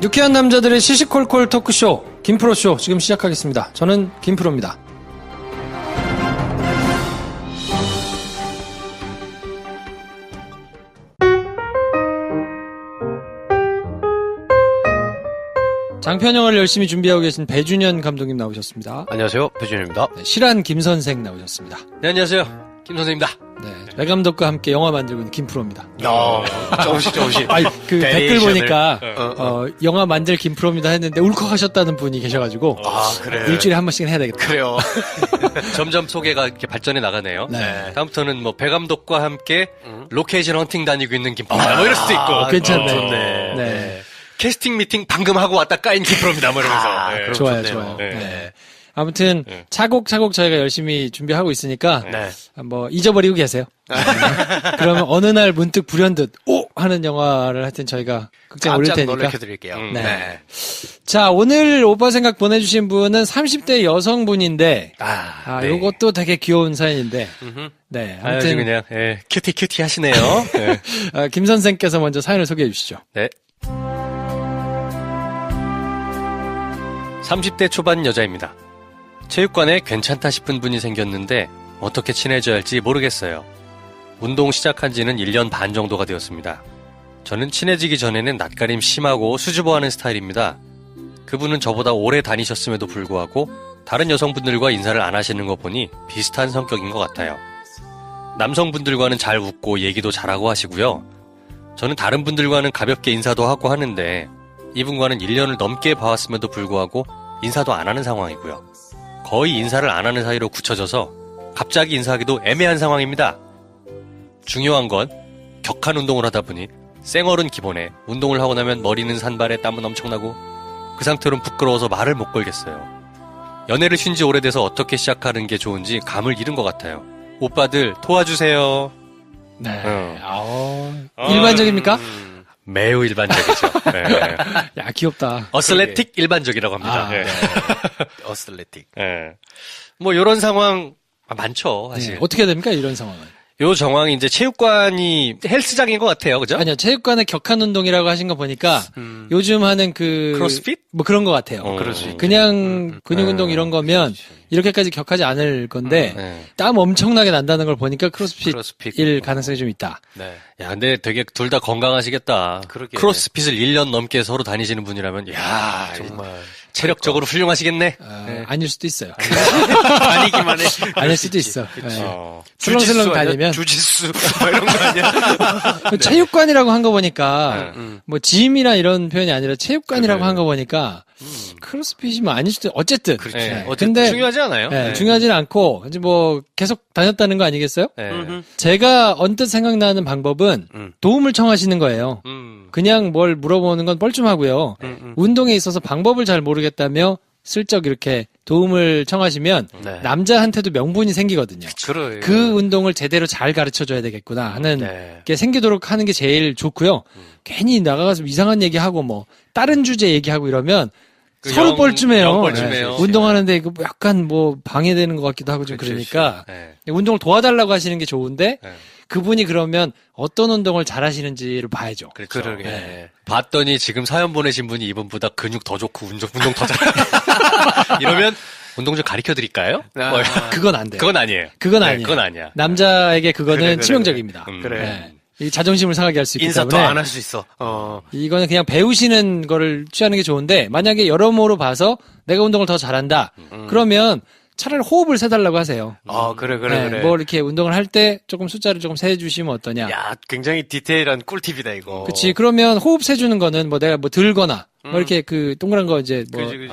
유쾌한 남자들의 시시콜콜 토크쇼 김프로쇼 지금 시작하겠습니다. 저는 김프로입니다. 장편 영화를 열심히 준비하고 계신 배준현 감독님 나오셨습니다. 안녕하세요, 배준현입니다. 네, 실한 김선생 나오셨습니다. 네, 안녕하세요, 김선생입니다. 네, 배 감독과 함께 영화 만들고 있는 김프로입니다. 조금씩. 아니, 그 댓글 보니까 영화 만들 김프로입니다 했는데 울컥하셨다는 분이 계셔가지고 그래. 일주일에 한 번씩은 해야 되겠다. 그래요. 점점 소개가 이렇게 발전해 나가네요. 네. 다음부터는 뭐 배 감독과 함께 로케이션 헌팅 다니고 있는 김프로입니다. 뭐 이럴 수도 있고. 괜찮네. 좋네. 네. 캐스팅 미팅 방금 하고 왔다 까인 김프로입니다. 뭐 이러면서. 네. 좋아요, 좋네요. 좋아요. 네. 네. 아무튼 차곡차곡 저희가 열심히 준비하고 있으니까 네. 뭐 잊어버리고 계세요. 그러면 어느 날 문득 불현듯 오 하는 영화를 하여튼 저희가 극장에 올릴 깜짝 테니까. 놀래켜드릴게요. 네. 자, 오늘 오빠 생각 보내주신 분은 30대 여성분인데 네. 요것도 되게 귀여운 사연인데. 네. 아무튼 아무튼 그냥 큐티 하시네요. 네. 김 선생께서 먼저 사연을 소개해 주시죠. 네. 30대 초반 여자입니다. 체육관에 괜찮다 싶은 분이 생겼는데 어떻게 친해져야 할지 모르겠어요. 운동 시작한 지는 1년 반 정도가 되었습니다. 저는 친해지기 전에는 낯가림 심하고 수줍어하는 스타일입니다. 그분은 저보다 오래 다니셨음에도 불구하고 다른 여성분들과 인사를 안 하시는 거 보니 비슷한 성격인 것 같아요. 남성분들과는 잘 웃고 얘기도 잘하고 하시고요. 저는 다른 분들과는 가볍게 인사도 하고 하는데 이분과는 1년을 넘게 봐왔음에도 불구하고 인사도 안 하는 상황이고요. 거의 인사를 안 하는 사이로 굳혀져서 갑자기 인사하기도 애매한 상황입니다. 중요한 건 격한 운동을 하다 보니 생얼은 기본에 운동을 하고 나면 머리는 산발에 땀은 엄청나고 그 상태로는 부끄러워서 말을 못 걸겠어요. 연애를 쉰 지 오래돼서 어떻게 시작하는 게 좋은지 감을 잃은 것 같아요. 오빠들 도와주세요. 네. 일반적입니까? 매우 일반적이죠. 네. 야, 귀엽다. 어슬레틱 일반적이라고 합니다. 네. 어슬레틱. 네. 뭐 이런 상황 많죠, 사실. 네. 어떻게 됩니까, 이런 상황은? 요 정황이 이제 체육관이 헬스장인 것 같아요, 그죠? 아니요, 체육관에 격한 운동이라고 하신 거 보니까 요즘 하는 크로스핏? 뭐 그런 것 같아요. 그럴 수 있겠네. 그냥 근육 운동 이런 거면 이렇게까지 격하지 않을 건데 네. 땀 엄청나게 난다는 걸 보니까 크로스핏일 크로스핏. 가능성이 좀 있다. 네. 야, 근데 되게 둘 다 건강하시겠다. 그러게. 크로스핏을 1년 넘게 서로 다니시는 분이라면, 야, 정말. 체력적으로 훌륭하시겠네. 아닐 수도 있어요. 다니기만 해. 아닐 수도 있어. 네. 주짓수 슬렁슬렁 아니야? 다니면 주짓수 뭐 이런 거 아니야? 체육관이라고 한 거 보니까 뭐 짐이나 이런 표현이 아니라 체육관이라고 한 거 보니까 크로스핏이 뭐 아닐 수도 어쨌든. 그렇지. 네. 어쨌든 근데 중요하지 않아요? 네, 중요하지는 않고 이제 뭐 계속 다녔다는 거 아니겠어요? 네. 제가 언뜻 생각나는 방법은 도움을 청하시는 거예요. 그냥 뭘 물어보는 건 뻘쭘하고요. 운동에 있어서 방법을 잘 모르겠다며 슬쩍 이렇게 도움을 청하시면 네. 남자한테도 명분이 생기거든요. 그래. 그 운동을 제대로 잘 가르쳐줘야 되겠구나 하는 네. 게 생기도록 하는 게 제일 좋고요. 괜히 나가서 이상한 얘기하고 뭐 다른 주제 얘기하고 이러면 그 서로 뻘쭘해요. 영 뻘쭘해요. 네. 운동하는데 이거 약간 뭐 방해되는 것 같기도 하고 좀 그러니까 네. 운동을 도와달라고 하시는 게 좋은데 네. 그분이 그러면 어떤 운동을 잘 하시는지를 봐야죠. 그렇죠. 그러게. 네. 봤더니 지금 사연 보내신 분이 이분보다 근육 더 좋고 운동 더 잘해. 이러면 운동 좀 가르쳐 드릴까요? 뭐, 그건 안 돼요. 그건 아니에요. 그건 네, 아니에요. 그건 아니야. 남자에게 그거는 그래. 치명적입니다. 그래. 네. 이 자존심을 상하게 할 수 있기 인사 더 때문에 안 할 수 있어. 이거는 그냥 배우시는 거를 취하는 게 좋은데 만약에 여러모로 봐서 내가 운동을 더 잘한다. 그러면 차라리 호흡을 세달라고 하세요. 그래. 네, 뭐 이렇게 운동을 할 때 조금 숫자를 조금 세주시면 어떠냐. 야, 굉장히 디테일한 꿀팁이다, 이거. 그치. 그러면 호흡 세주는 거는 뭐 내가 뭐 들거나 뭐 이렇게 그 동그란 거 이제 뭐 그지.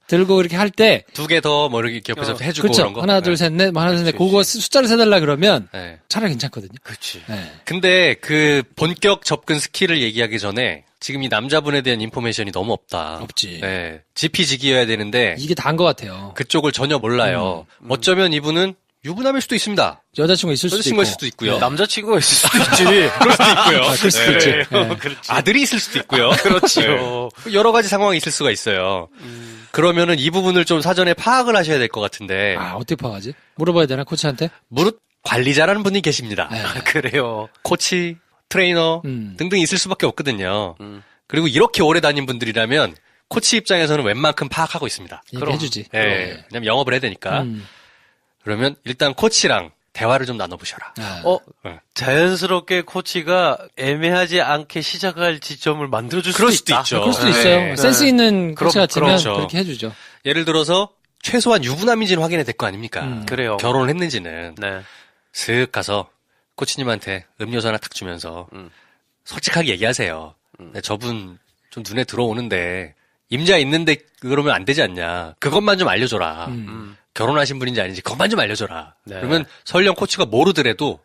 들고 이렇게 할 때 두 개 더 뭐 이렇게 옆에서 해주고 그렇죠. 그런 거. 하나 둘 셋 넷 뭐 하나 둘 셋 넷 그거 숫자를 세달라 그러면 네. 차라리 괜찮거든요. 그치. 네. 근데 그 본격 접근 스킬을 얘기하기 전에 지금 이 남자분에 대한 인포메이션이 너무 없다. 없지. 네. 지피지기여야 되는데 이게 다인 것 같아요. 그쪽을 전혀 몰라요. 어쩌면 이분은 유부남일 수도 있습니다. 여자친구 있을 수도 있고. 여자친구일 수도 있고요. 남자친구가 있을 수도 있지. 그럴 수도 있고요. 그럴 수도 있지. 네. 그렇지. 아들이 있을 수도 있고요. 그렇지요. 네. 여러 가지 상황이 있을 수가 있어요. 그러면은 이 부분을 좀 사전에 파악을 하셔야 될 것 같은데 어떻게 파악하지? 물어봐야 되나 코치한테? 무릇 관리자라는 분이 계십니다. 네. 그래요. 코치, 트레이너 음. 등등 있을 수밖에 없거든요. 그리고 이렇게 오래 다닌 분들이라면 코치 입장에서는 웬만큼 파악하고 있습니다. 얘기해주지. 예. 왜냐면 영업을 해야 되니까. 그러면 일단 코치랑 대화를 좀 나눠보셔라. 자연스럽게 코치가 애매하지 않게 시작할 지점을 만들어줄 그럴 수도 있다. 있죠. 그럴 수도 네. 있어요. 네. 센스 있는 코치 같으면 그렇죠. 그렇게 해주죠. 예를 들어서 최소한 유부남인지는 확인해야 될 거 아닙니까? 그래요. 결혼을 했는지는. 네. 슥 가서 코치님한테 음료수 하나 탁 주면서 솔직하게 얘기하세요. 네, 저분 좀 눈에 들어오는데 임자 있는데 그러면 안 되지 않냐. 그것만 좀 알려줘라. 결혼하신 분인지 아닌지 그것만 좀 알려줘라. 네. 그러면 설령 코치가 모르더라도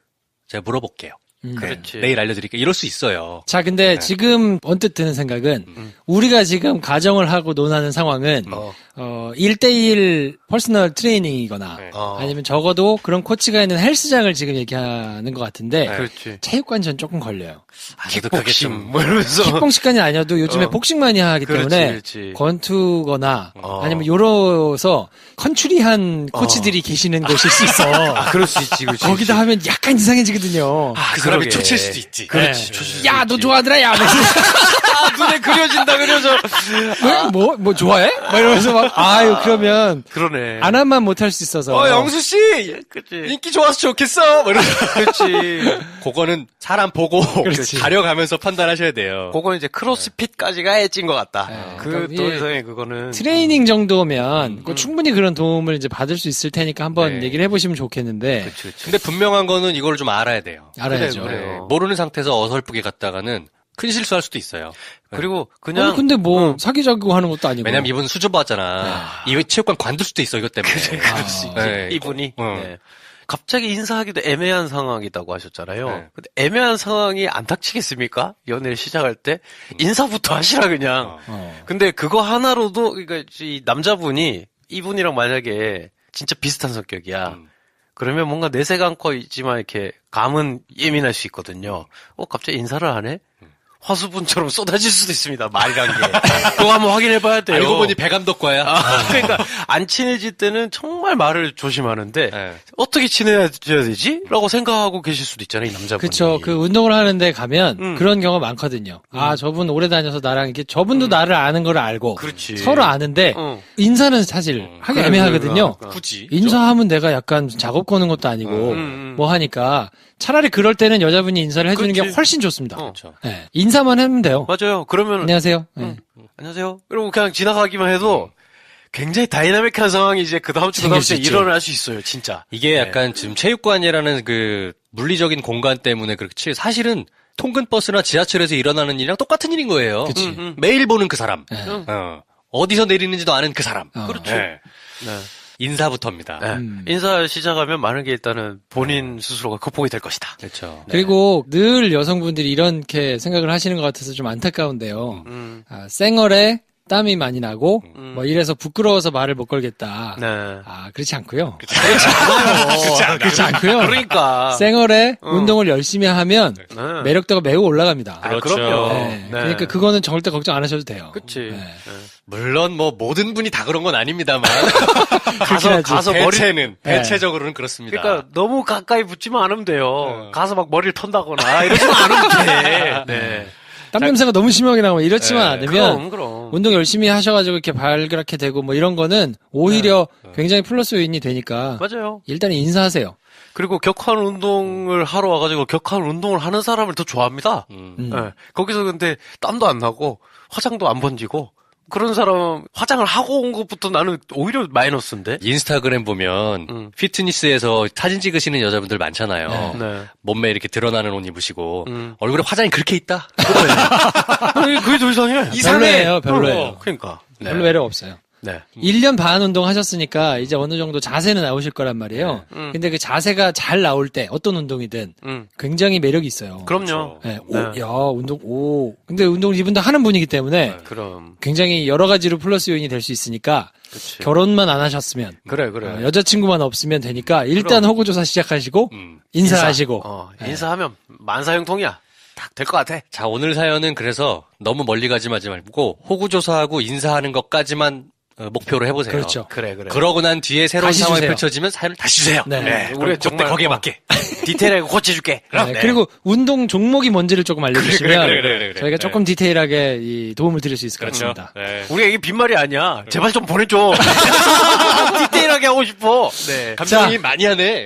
제가 물어볼게요. 그렇지. 내일 알려드릴게요. 이럴 수 있어요. 자, 근데 지금 언뜻 드는 생각은 우리가 지금 가정을 하고 논하는 상황은 1대1 퍼스널 트레이닝이거나 네. 아니면 적어도 그런 코치가 있는 헬스장을 지금 얘기하는 것 같은데 그렇지. 체육관 전 조금 걸려요. 그래도 그게 좀 뭐 이러면서. 킥복식관이 아니어도 요즘에 복식 많이 하기 때문에 그렇지. 권투거나 아니면 요러서 컨츄리한 코치들이 계시는 곳일 수 있어. 그럴 수 있지, 그렇지. 거기다 하면 약간 이상해지거든요. 그 사람이 그러게. 초칠 수도 있지. 그렇지. 네. 야, 너 좋아하더라, 야. 눈에 그려진다, 그려져. 뭐 좋아해? 막 이러면서 막, 아유, 그러면 그러네. 안 하면 못할 수 있어서. 영수 씨 그치. 인기 좋아서 좋겠어. 뭐 이러면서. 그렇지. 그거는 사람 보고 그렇지. 가려가면서 판단하셔야 돼요. 그거는 이제 크로스핏까지가 해진 것 같다. 네. 그 그러니까 더 이게 이상의 그거는. 트레이닝 정도면 충분히 그런 도움을 이제 받을 수 있을 테니까 한번 네. 얘기를 해보시면 좋겠는데. 그치. 근데 분명한 거는 이걸 좀 알아야 돼요. 알아야죠. 그래. 네. 모르는 상태에서 어설프게 갔다가는 큰 실수할 수도 있어요. 그리고 그냥. 아니, 근데 뭐, 사귀자고 하는 것도 아니고. 왜냐면 이분 수줍어 왔잖아. 이 체육관 관둘 수도 있어, 이것 때문에. 그럴 수 있지. 네. 이분이. 어. 네. 갑자기 인사하기도 애매한 상황이라고 하셨잖아요. 네. 근데 애매한 상황이 안 닥치겠습니까? 연애를 시작할 때 인사부터 하시라 그냥. 근데 그거 하나로도 그러니까 이 남자분이 이분이랑 만약에 진짜 비슷한 성격이야. 그러면 뭔가 내색 않고 있지만 이렇게 감은 예민할 수 있거든요. 갑자기 인사를 안 해? 화수분처럼 쏟아질 수도 있습니다. 말이란 게. 그거 한번 확인해봐야 돼요. 알고 보니 배감독과야. 그러니까 안 친해질 때는 정말 말을 조심하는데 네. 어떻게 친해져야 되지? 라고 생각하고 계실 수도 있잖아요, 이 남자분이. 그쵸. 그 운동을 하는데 가면 그런 경우가 많거든요. 아, 저분 오래 다녀서 나랑 이렇게 저분도 나를 아는 걸 알고. 그렇지. 서로 아는데 응. 인사는 사실 하기 그래, 애매하거든요. 그래. 굳이. 인사하면 내가 약간 작업 거는 것도 아니고 뭐 하니까 차라리 그럴 때는 여자분이 인사를 해주는 게 그렇지. 훨씬 좋습니다. 그렇죠. 네. 인사만 하면 돼요. 맞아요. 그러면 안녕하세요. 네. 안녕하세요. 그리고 그냥 지나가기만 해도 굉장히 다이나믹한 상황이 이제 그 다음 주 생길 수 있죠. 일어날 수 있어요, 진짜. 이게 약간 지금 체육관이라는 그 물리적인 공간 때문에 그렇지 사실은 통근 버스나 지하철에서 일어나는 일이랑 똑같은 일인 거예요. 그치. 매일 보는 그 사람. 네. 어디서 내리는지도 아는 그 사람. 그렇죠. 네. 네. 인사부터입니다. 네. 인사 시작하면 많은 게 일단은 본인 스스로가 극복이 될 것이다. 그렇죠. 그리고 늘 여성분들이 이렇게 생각을 하시는 것 같아서 좀 안타까운데요. 쌩얼에 땀이 많이 나고 뭐 이래서 부끄러워서 말을 못 걸겠다. 네. 아, 그렇지 않고요. 그렇지 않고요. 그러니까. 쌩얼에 운동을 열심히 하면 네. 매력도가 매우 올라갑니다. 그렇죠. 그럼요. 네. 네. 그러니까 그거는 절대 걱정 안 하셔도 돼요. 그치. 네. 네. 물론 뭐 모든 분이 다 그런 건 아닙니다만 가서 머리 대체는 네. 대체적으로는 그렇습니다. 그러니까 너무 가까이 붙지만 않으면 돼요. 가서 막 머리를 턴다거나 이러지만 않으면 돼. 네. 땀 냄새가 너무 심하게 나고 이렇지만 않으면 그럼. 운동 열심히 하셔가지고 이렇게 발그랗게 되고 뭐 이런 거는 오히려 굉장히 플러스 요인이 되니까 맞아요. 일단 인사하세요. 그리고 격한 운동을 하러 와가지고 격한 운동을 하는 사람을 더 좋아합니다. 네. 거기서 근데 땀도 안 나고 화장도 안 번지고 그런 사람 화장을 하고 온 것부터 나는 오히려 마이너스인데. 인스타그램 보면 피트니스에서 사진 찍으시는 여자분들 많잖아요. 네. 몸매 이렇게 드러나는 옷 입으시고 얼굴에 화장이 그렇게 있다? 그게 더 이상해. 별로예요, 별로예요. 그러니까. 네. 별로 매력 없어요. 네. 1년 반 운동 하셨으니까 이제 어느 정도 자세는 나오실 거란 말이에요. 근데 그 자세가 잘 나올 때 어떤 운동이든 굉장히 매력이 있어요. 그럼요. 네. 네. 근데 운동을 이분도 하는 분이기 때문에 그럼. 굉장히 여러 가지로 플러스 요인이 될 수 있으니까 그치. 결혼만 안 하셨으면 그래. 여자친구만 없으면 되니까 일단 호구조사 시작하시고 인사하시고 인사하면 만사형통이야. 딱 될 것 같아. 자, 오늘 사연은 그래서 너무 멀리 가지 말고 호구조사하고 인사하는 것까지만 목표로 해보세요. 그렇죠. 그래. 그러고 난 뒤에 새로운 다시 상황이 주세요. 펼쳐지면 사연을 다시 주세요. 네. 우리가 정말 거기에 맞게. 디테일하게 고쳐줄게. 네. 그리고 운동 종목이 뭔지를 조금 알려주시면 그래. 저희가 조금 디테일하게 이 도움을 드릴 수 있을 것 그렇죠. 같습니다. 네. 우리가 이게 빈말이 아니야. 제발 좀 보내줘. 디테일하게 하고 싶어. 네. 감독이 많이 하네.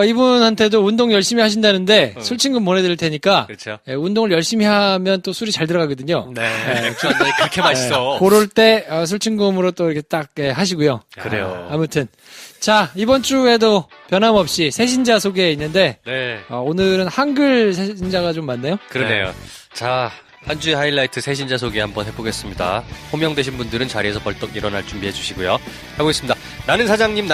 이분한테도 운동 열심히 하신다는데 술친금 보내드릴 테니까 그렇죠. 운동을 열심히 하면 또 술이 잘 들어가거든요. 네. 맥주 한 잔이 그렇게 맛있어. 그럴 때 술친금으로 또 이렇게 딱 하시고요. 그래요. 아무튼 자 이번 주에도 변함없이 새신자 소개에 있는데 네. 오늘은 한글 새신자가 좀 많네요. 그러네요. 자, 한 주의 하이라이트 새신자 소개 한번 해보겠습니다. 호명되신 분들은 자리에서 벌떡 일어날 준비해 주시고요. 하고 있습니다. 나는 사장님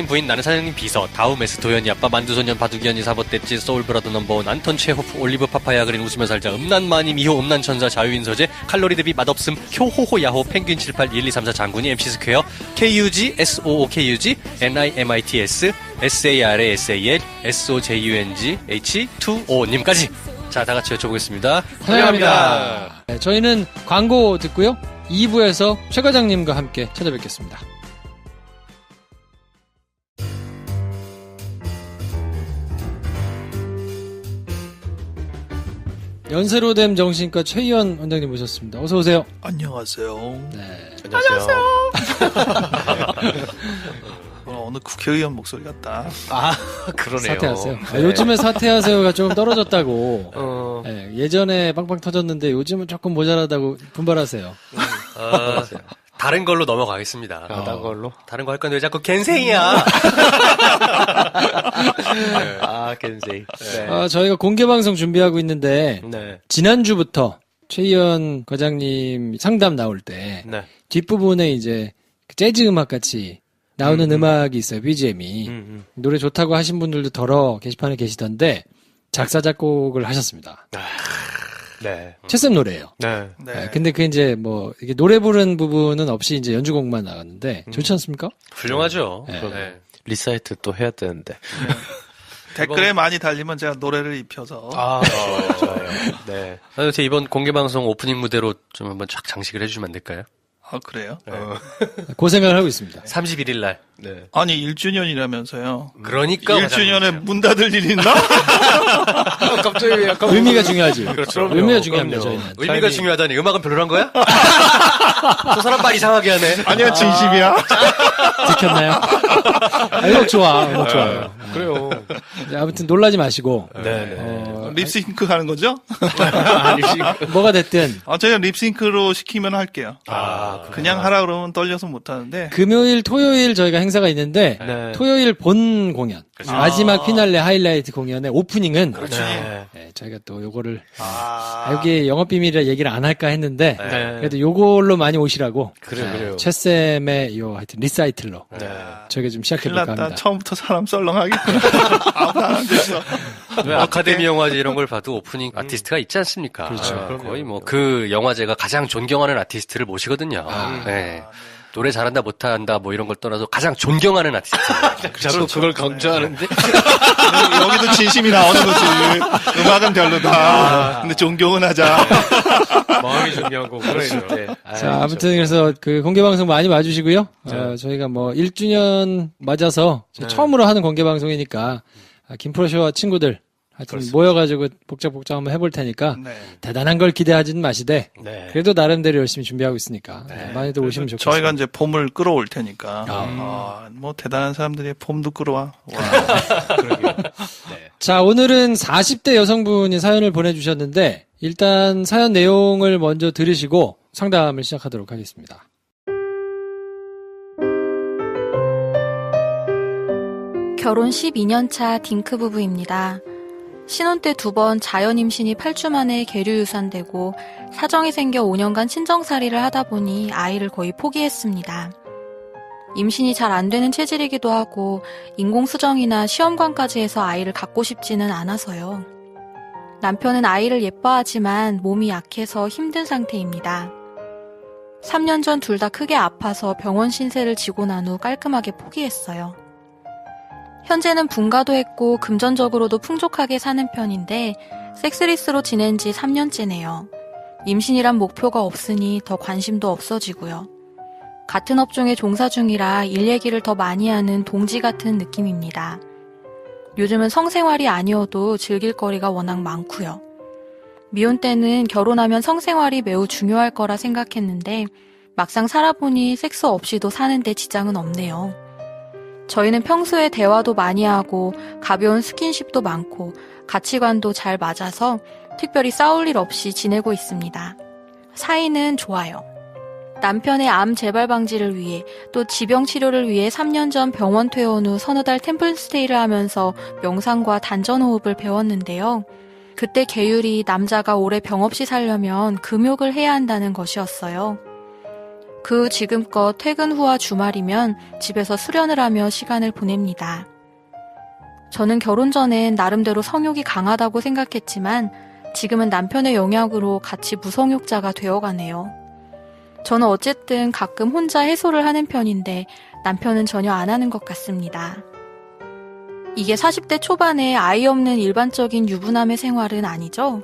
부인, 나는 사장님 비서, 다우메스 도연이 아빠, 만두소년, 바둑이연이, 사버떼찌, 소울브라더 넘버원, 안톤 체호프, 올리브 파파야 그린, 웃으며 살자, 음란마니, 미호, 음란천사, 자유인서재, 칼로리 대비 맛없음, 효호호 야호, 펭귄 78, 1, 2, 3, 4 장군이, MC 스퀘어, KUG, SOO KUG, NIMITS, SARA SAL, SOJUNG, H2O님까지. 자, 다 같이 외쳐보겠습니다. 환영합니다. 네, 저희는 광고 듣고요. 2부에서 최 과장님과 함께 찾아뵙겠습니다. 연세로됨 정신과 최희원 원장님 모셨습니다. 어서 오세요. 안녕하세요. 네. 안녕하세요. 어느 국회의원 목소리 같다. 아, 그러네요. 사퇴하세요. 네. 요즘에 사퇴하세요가 조금 떨어졌다고. 네, 예전에 빵빵 터졌는데 요즘은 조금 모자라다고 분발하세요. 다른 걸로 넘어가겠습니다. 다른 걸로? 다른 거 할 건데 왜 자꾸 겐생이야? 네. 아, 겐세이. 네. 저희가 공개방송 준비하고 있는데 네. 지난주부터 최희원 과장님 상담 나올 때 네. 뒷부분에 이제 재즈 음악 같이 나오는 음악이 있어요. BGM이. 노래 좋다고 하신 분들도 덜어 게시판에 계시던데 작사 작곡을 하셨습니다. 네. 최쌤 노래예요. 네. 네, 근데 그게 이제 뭐 이게 노래 부른 부분은 없이 이제 연주곡만 나갔는데 좋지 않습니까? 훌륭하죠. 네. 네. 리사이트 또 해야 되는데. 댓글에 많이 달리면 제가 노래를 입혀서. 아, 좋아요. 네. 아무튼 이번 공개방송 오프닝 무대로 좀 한번 쫙 장식을 해주시면 안 될까요? 아, 그래요? 고생을 하고 있습니다. 31일 날. 네. 아니, 1주년이라면서요. 그러니까 1주년에 문 닫을 일 있나? 갑자기 약간 의미가 중요하지. 그렇죠. 의미가 중요합니다, 그럼요. 저희는. 의미가 중요하다니 음악은 별로란 거야? 저 사람 말 이상하게 하네. 아니야, 진심이야. 들켰나요? 음악 좋아. 음악 좋아요. 그래요. 이제 아무튼 놀라지 마시고 네. 립싱크 하는 거죠? 뭐가 됐든 제가 립싱크로 시키면 할게요. 아, 그냥 하라 그러면 떨려서 못 하는데. 금요일, 토요일 저희가 행사가 있는데 네. 토요일 본 공연 마지막 피날레 하이라이트 공연의 오프닝은 네. 네, 저희가 또 요거를 여기 영업 비밀이라 얘기를 안 할까 했는데 네. 그래도 요걸로 많이 오시라고 그래요. 최쌤의 요 하여튼 리사이틀로 네. 저희가 좀 시작해 큰일 볼까 났다. 합니다. 처음부터 사람 썰렁하겠구나. 아무도 안 됐어. 왜 아카데미 영화제 이런 걸 봐도 오프닝 아티스트가 있지 않습니까? 그렇죠. 거의 뭐 그 영화제가 가장 존경하는 아티스트를 모시거든요. 네. 노래 잘한다 못한다 뭐 이런 걸 떠나서 가장 존경하는 아티스트. 자꾸 그걸 강조하는데. 여기도 진심이 나오는 거지. 음악은 별로다. 근데 존경은 하자. 마음이 중요한 거고. 그래. 자, 아무튼 그래서 그 공개 방송 많이 봐주시고요. 저희가 뭐 1주년 맞아서 처음으로 하는 공개 방송이니까 김프로쇼와 친구들 하여튼 모여가지고 복작복작 한번 해볼 테니까 네. 대단한 걸 기대하지는 마시되 네. 그래도 나름대로 열심히 준비하고 있으니까 많이들 오시면 좋겠습니다. 저희가 이제 폼을 끌어올 테니까. 뭐 대단한 사람들이 폼도 끌어와. 자, 오늘은 40대 여성분이 사연을 보내주셨는데 일단 사연 내용을 먼저 들으시고 상담을 시작하도록 하겠습니다. 결혼 12년 차 딩크 부부입니다. 신혼 때 2번 자연 임신이 8주 만에 계류 유산되고 사정이 생겨 5년간 친정살이를 하다 보니 아이를 거의 포기했습니다. 임신이 잘 안 되는 체질이기도 하고 인공수정이나 시험관까지 해서 아이를 갖고 싶지는 않아서요. 남편은 아이를 예뻐하지만 몸이 약해서 힘든 상태입니다. 3년 전 둘 다 크게 아파서 병원 신세를 지고 난 후 깔끔하게 포기했어요. 현재는 분가도 했고 금전적으로도 풍족하게 사는 편인데 섹스리스로 지낸 지 3년째네요. 임신이란 목표가 없으니 더 관심도 없어지고요. 같은 업종에 종사 중이라 일 얘기를 더 많이 하는 동지 같은 느낌입니다. 요즘은 성생활이 아니어도 즐길 거리가 워낙 많고요. 미혼 때는 결혼하면 성생활이 매우 중요할 거라 생각했는데 막상 살아보니 섹스 없이도 사는데 지장은 없네요. 저희는 평소에 대화도 많이 하고 가벼운 스킨십도 많고 가치관도 잘 맞아서 특별히 싸울 일 없이 지내고 있습니다. 사이는 좋아요. 남편의 암 재발 방지를 위해 또 지병 치료를 위해 3년 전 병원 퇴원 후 서너 달 템플스테이를 하면서 명상과 단전호흡을 배웠는데요. 그때 계율이 남자가 오래 병 없이 살려면 금욕을 해야 한다는 것이었어요. 그 후 지금껏 퇴근 후와 주말이면 집에서 수련을 하며 시간을 보냅니다. 저는 결혼 전엔 나름대로 성욕이 강하다고 생각했지만 지금은 남편의 영향으로 같이 무성욕자가 되어가네요. 저는 어쨌든 가끔 혼자 해소를 하는 편인데 남편은 전혀 안 하는 것 같습니다. 이게 40대 초반에 아이 없는 일반적인 유부남의 생활은 아니죠?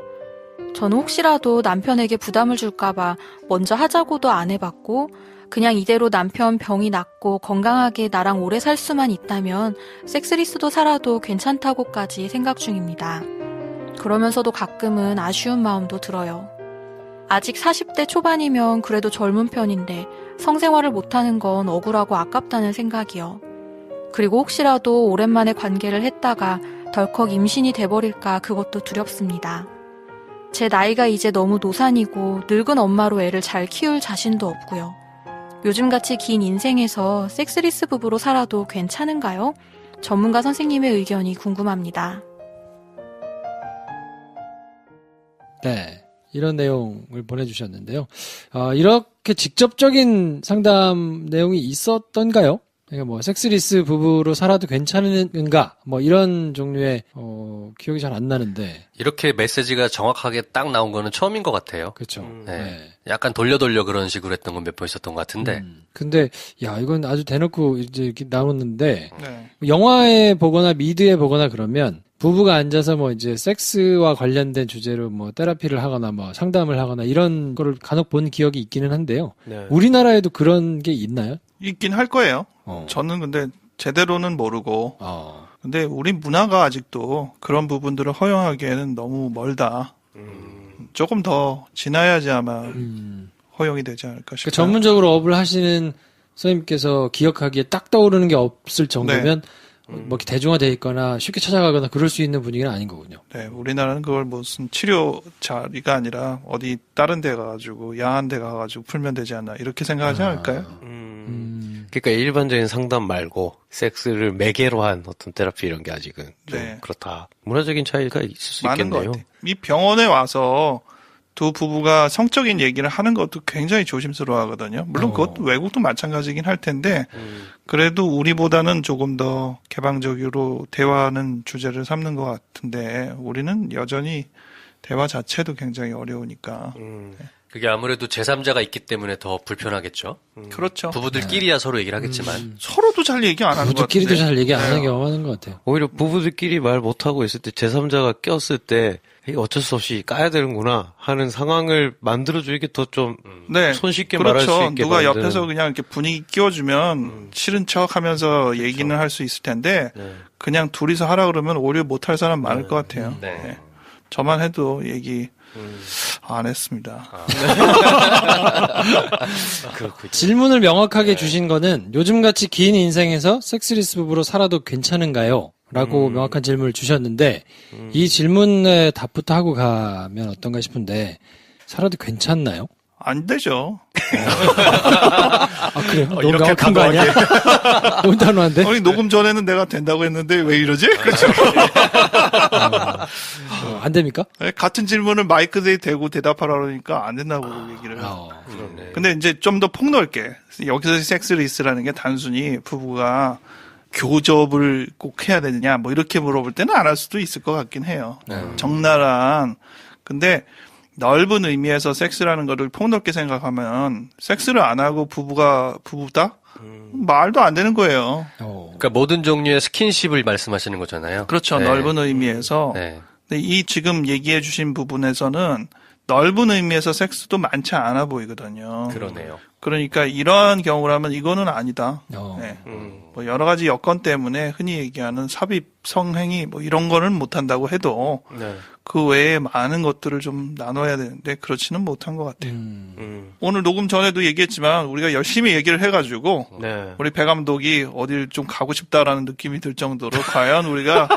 저는 혹시라도 남편에게 부담을 줄까봐 먼저 하자고도 안 해봤고 그냥 이대로 남편 병이 낫고 건강하게 나랑 오래 살 수만 있다면 섹스리스도 살아도 괜찮다고까지 생각 중입니다. 그러면서도 가끔은 아쉬운 마음도 들어요. 아직 40대 초반이면 그래도 젊은 편인데 성생활을 못하는 건 억울하고 아깝다는 생각이요. 그리고 혹시라도 오랜만에 관계를 했다가 덜컥 임신이 돼버릴까 그것도 두렵습니다. 제 나이가 이제 너무 노산이고 늙은 엄마로 애를 잘 키울 자신도 없고요. 요즘같이 긴 인생에서 섹스리스 부부로 살아도 괜찮은가요? 전문가 선생님의 의견이 궁금합니다. 네. 이런 내용을 보내주셨는데요. 이렇게 직접적인 상담 내용이 있었던가요? 그러니까 뭐 섹스리스 부부로 살아도 괜찮은가? 뭐 이런 종류의 기억이 잘 안 나는데 이렇게 메시지가 정확하게 딱 나온 거는 처음인 것 같아요. 그렇죠. 네. 약간 돌려 그런 식으로 했던 건 몇 번 있었던 것 같은데. 근데 야 이건 아주 대놓고 이제 이렇게 나오는데 네. 영화에 보거나 미드에 보거나 그러면 부부가 앉아서 뭐 이제 섹스와 관련된 주제로 뭐 테라피를 하거나 뭐 상담을 하거나 이런 거를 간혹 본 기억이 있기는 한데요. 네. 우리나라에도 그런 게 있나요? 있긴 할 거예요. 어. 저는 근데 제대로는 모르고. 근데 우리 문화가 아직도 그런 부분들을 허용하기에는 너무 멀다. 조금 더 지나야지 아마 허용이 되지 않을까 싶어요. 그러니까 전문적으로 업을 하시는 선생님께서 기억하기에 딱 떠오르는 게 없을 정도면 뭐 이렇게 대중화되어 있거나 쉽게 찾아가거나 그럴 수 있는 분위기는 아닌 거군요. 네, 우리나라는 그걸 무슨 치료 자리가 아니라 어디 다른 데 가가지고 야한 데 가가지고 풀면 되지 않나 이렇게 생각하지 않을까요? 그러니까 일반적인 상담 말고 섹스를 매개로 한 어떤 테라피 이런 게 아직은 좀 네. 그렇다. 문화적인 차이가 있을 수 많은 것 있겠네요. 같아요. 이 병원에 와서 두 부부가 성적인 얘기를 하는 것도 굉장히 조심스러워 하거든요. 물론 그것도 외국도 마찬가지긴 할 텐데, 그래도 우리보다는 조금 더 개방적으로 대화하는 주제를 삼는 것 같은데, 우리는 여전히 대화 자체도 굉장히 어려우니까. 그게 아무래도 제3자가 있기 때문에 더 불편하겠죠. 그렇죠. 부부들끼리야 서로 얘기를 하겠지만. 서로도 잘 얘기 안 하는 것 같아요. 부부들끼리도 잘 얘기 안 하는 경우가 많은 것 같아요. 오히려 부부들끼리 말 못하고 있을 때 제3자가 꼈을 때 어쩔 수 없이 까야 되는구나 하는 상황을 만들어주는 게 더 좀 네. 손쉽게 그렇죠. 말할 수 있게 누가 만드는. 옆에서 그냥 이렇게 분위기 띄워주면 싫은 척 하면서 얘기는 할 수 있을 텐데, 그냥 둘이서 하라 그러면 오히려 못할 사람 많을 것 같아요. 네. 네. 저만 해도 얘기 안 했습니다. 그렇군요. 질문을 명확하게 주신 거는 요즘같이 긴 인생에서 섹스리스 부부로 살아도 괜찮은가요? 라고 명확한 질문을 주셨는데 이 질문에 답부터 하고 가면 어떤가 싶은데 살아도 괜찮나요? 안 되죠. 아 그래요? 너무 명확한 거 아니야? 너무 단호한데? 아니, 녹음 전에는 내가 된다고 했는데 왜 이러지? 그렇죠. 안 됩니까? 네, 같은 질문을 마이크에 대고 대답하라 그러니까 안 된다고 얘기를. 그러네. 근데 이제 좀 더 폭넓게 여기서 섹스리스라는 게 단순히 부부가 교접을 꼭 해야 되느냐 뭐 이렇게 물어볼 때는 안 할 수도 있을 것 같긴 해요. 적나라한. 근데 넓은 의미에서 섹스라는 거를 폭넓게 생각하면 섹스를 안 하고 부부다? 말도 안 되는 거예요. 그러니까 모든 종류의 스킨십을 말씀하시는 거잖아요. 그렇죠. 네. 넓은 의미에서. 네. 근데 이 지금 얘기해 주신 부분에서는 넓은 의미에서 섹스도 많지 않아 보이거든요. 그러네요. 그러니까 이러한 경우라면 이거는 아니다. 네. 뭐 여러 가지 여건 때문에 흔히 얘기하는 삽입, 성행위 뭐 이런 거는 못한다고 해도 네. 그 외에 많은 것들을 좀 나눠야 되는데 그렇지는 못한 것 같아요. 오늘 녹음 전에도 얘기했지만 우리가 열심히 얘기를 해가지고 네. 우리 배 감독이 어딜 좀 가고 싶다라는 느낌이 들 정도로 과연 우리가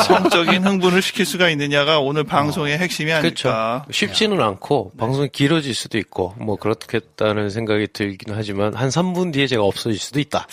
성적인 흥분을 시킬 수가 있느냐가 오늘 방송의 핵심이 아닐까. 그렇죠. 쉽지는 않고 방송이 길어질 수도 있고 뭐 그렇겠다는 생각이 들긴 하지만 한 3분 뒤에 제가 없어질 수도 있다.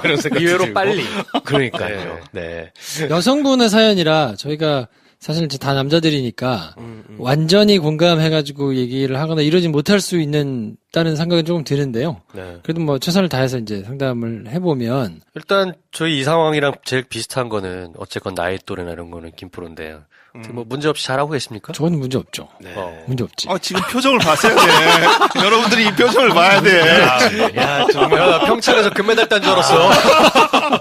그런 생각이 의외로 들고. 빨리. 그러니까요. 네. 여성분의 사연이라 저희가 사실 이제 다 남자들이니까 완전히 공감해가지고 얘기를 하거나 이러진 못할 수 있다는 생각은 조금 드는데요. 네. 그래도 뭐 최선을 다해서 이제 상담을 해보면 일단 저희 이 상황이랑 제일 비슷한 거는 어쨌건 나이 또래나 이런 거는 김프로인데요. 뭐 문제 없이 잘하고 계십니까? 저건 문제 없죠. 네. 문제 없지. 지금 표정을 봤어야 돼. 여러분들이 이 표정을 봐야 돼. 야, 정말 평창에서 금메달 딴 줄 알았어.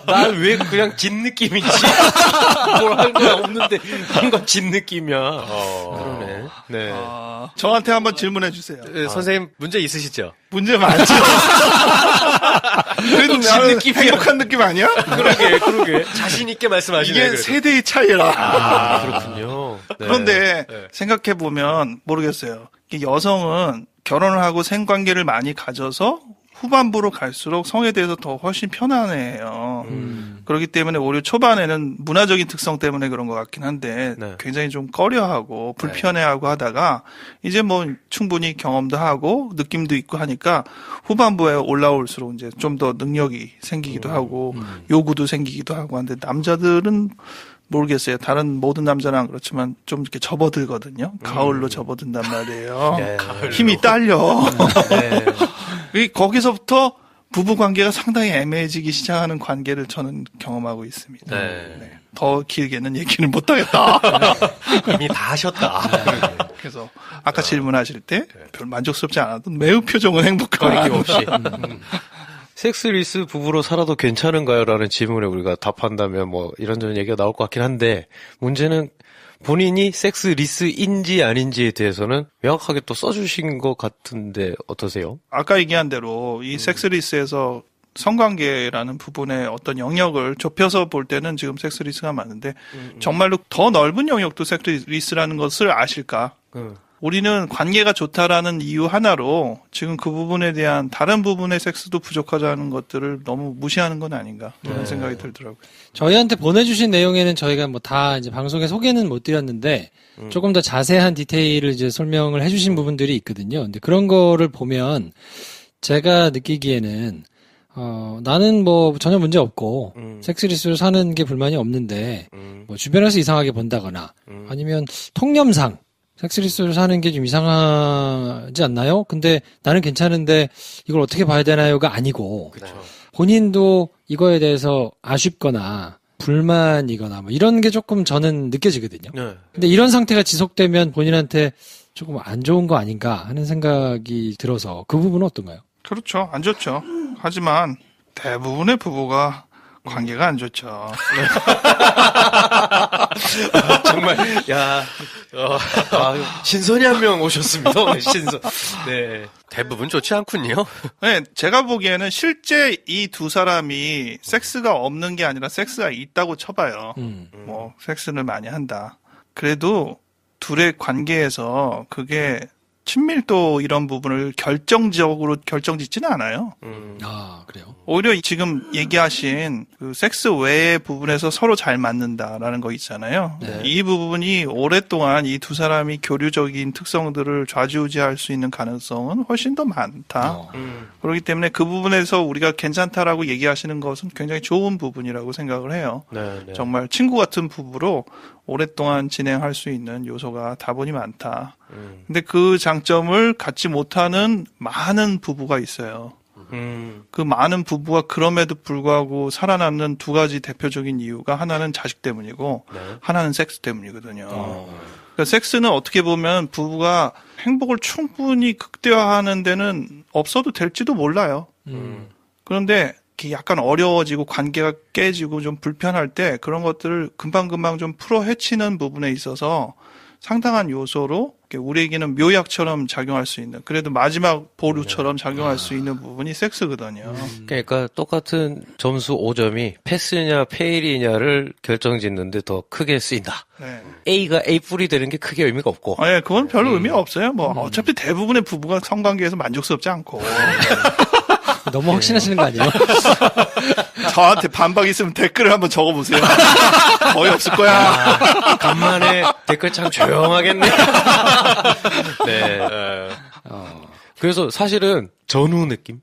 난 왜 그냥 진 느낌이지? 뭘 할 거야 없는데 뭔가 진 느낌이야. 그러네. 네. 저한테 한번 질문해 주세요. 선생님 문제 있으시죠? 문제 많죠? 그래도 나는 행복한 느낌 아니야? 그러게. 자신 있게 말씀하시네. 이게 그래도. 세대의 차이라. 그렇군요. 네. 그런데 네. 생각해보면 모르겠어요. 이게 여성은 결혼을 하고 생관계를 많이 가져서 후반부로 갈수록 성에 대해서 더 훨씬 편안해요. 그렇기 때문에 오히려 초반에는 문화적인 특성 때문에 그런 것 같긴 한데 네. 굉장히 좀 꺼려하고 불편해하고 하다가 이제 뭐 충분히 경험도 하고 느낌도 있고 하니까 후반부에 올라올수록 이제 좀 더 능력이 생기기도 하고 요구도 생기기도 하고 하는데 남자들은 모르겠어요. 다른 모든 남자는 안 그렇지만 좀 이렇게 접어들거든요. 가을로 접어든단 말이에요. 네. 힘이 딸려. 네. 거기서부터 부부 관계가 상당히 애매해지기 시작하는 관계를 저는 경험하고 있습니다. 네. 더 길게는 얘기는 못하겠다. 이미 다 하셨다. 그래서 아까 질문하실 때 별 만족스럽지 않아도 매우 표정은 행복한 거리낌 없이. 섹스리스 부부로 살아도 괜찮은가요? 라는 질문에 우리가 답한다면 뭐 이런저런 얘기가 나올 것 같긴 한데 문제는 본인이 섹스리스인지 아닌지에 대해서는 명확하게 또 써주신 것 같은데 어떠세요? 아까 얘기한 대로 이 섹스리스에서 성관계라는 부분의 어떤 영역을 좁혀서 볼 때는 지금 섹스리스가 많은데 정말로 더 넓은 영역도 섹스리스라는 것을 아실까? 우리는 관계가 좋다라는 이유 하나로 지금 그 부분에 대한 다른 부분의 섹스도 부족하다는 것들을 너무 무시하는 건 아닌가 그런 생각이 들더라고요. 저희한테 보내주신 내용에는 저희가 뭐 다 이제 방송에 소개는 못 드렸는데 조금 더 자세한 디테일을 이제 설명을 해주신 부분들이 있거든요. 근데 그런 거를 보면 제가 느끼기에는 나는 뭐 전혀 문제 없고 섹스리스로 사는 게 불만이 없는데 뭐 주변에서 이상하게 본다거나 아니면 통념상 섹스리스로 사는 게 좀 이상하지 않나요? 근데 나는 괜찮은데 이걸 어떻게 봐야 되나요가 아니고 본인도 이거에 대해서 아쉽거나 불만이거나 뭐 이런 게 조금 저는 느껴지거든요. 네. 근데 이런 상태가 지속되면 본인한테 조금 안 좋은 거 아닌가 하는 생각이 들어서 그 부분은 어떤가요? 그렇죠. 안 좋죠. 하지만 대부분의 부부가 관계가 안 좋죠. 정말, 야, 신선이 한 명 오셨습니다. 오늘 신선. 네. 대부분 좋지 않군요. 네, 제가 보기에는 실제 이 두 사람이 섹스가 없는 게 아니라 섹스가 있다고 쳐봐요. 뭐, 섹스를 많이 한다. 그래도 둘의 관계에서 그게 친밀도 이런 부분을 결정적으로 결정짓지는 않아요. 아, 그래요? 오히려 지금 얘기하신 그 섹스 외의 부분에서 서로 잘 맞는다라는 거 있잖아요. 네. 이 부분이 오랫동안 이 두 사람이 교류적인 특성들을 좌지우지할 수 있는 가능성은 훨씬 더 많다. 그렇기 때문에 그 부분에서 우리가 괜찮다라고 얘기하시는 것은 굉장히 좋은 부분이라고 생각을 해요. 네. 정말 친구 같은 부부로 오랫동안 진행할 수 있는 요소가 다분히 많다. 근데 그 장점을 갖지 못하는 많은 부부가 있어요. 그 많은 부부가 그럼에도 불구하고 살아남는 두 가지 대표적인 이유가 하나는 자식 때문이고 하나는 섹스 때문이거든요. 그러니까 섹스는 어떻게 보면 부부가 행복을 충분히 극대화하는 데는 없어도 될지도 몰라요. 그런데 이렇게 약간 어려워지고 관계가 깨지고 좀 불편할 때 그런 것들을 금방금방 좀 풀어 헤치는 부분에 있어서 상당한 요소로 우리에게는 묘약처럼 작용할 수 있는, 그래도 마지막 보루처럼 작용할 수 있는 부분이 섹스거든요. 그러니까 똑같은 점수 5점이 패스냐 페일이냐를 결정짓는데 더 크게 쓰인다. 네. A가 A 뿔이 되는 게 크게 의미가 없고. 예, 그건 별로 의미가 없어요. 뭐 어차피 대부분의 부부가 성관계에서 만족스럽지 않고. 너무 확신하시는 거 아니에요? 저한테 반박 있으면 댓글을 한번 적어보세요. 거의 없을 거야. 간만에 댓글창 조용하겠네. 네. 그래서 사실은 전후 느낌?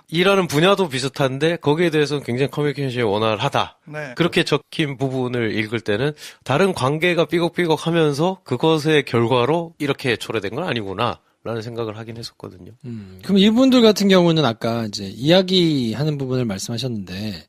일하는 분야도 비슷한데 거기에 대해서는 굉장히 커뮤니케이션이 원활하다. 네. 그렇게 적힌 부분을 읽을 때는 다른 관계가 삐걱삐걱 하면서 그것의 결과로 이렇게 초래된 건 아니구나. 라는 생각을 하긴 했었거든요. 그럼 이분들 같은 경우는 아까 이제 이야기하는 부분을 말씀하셨는데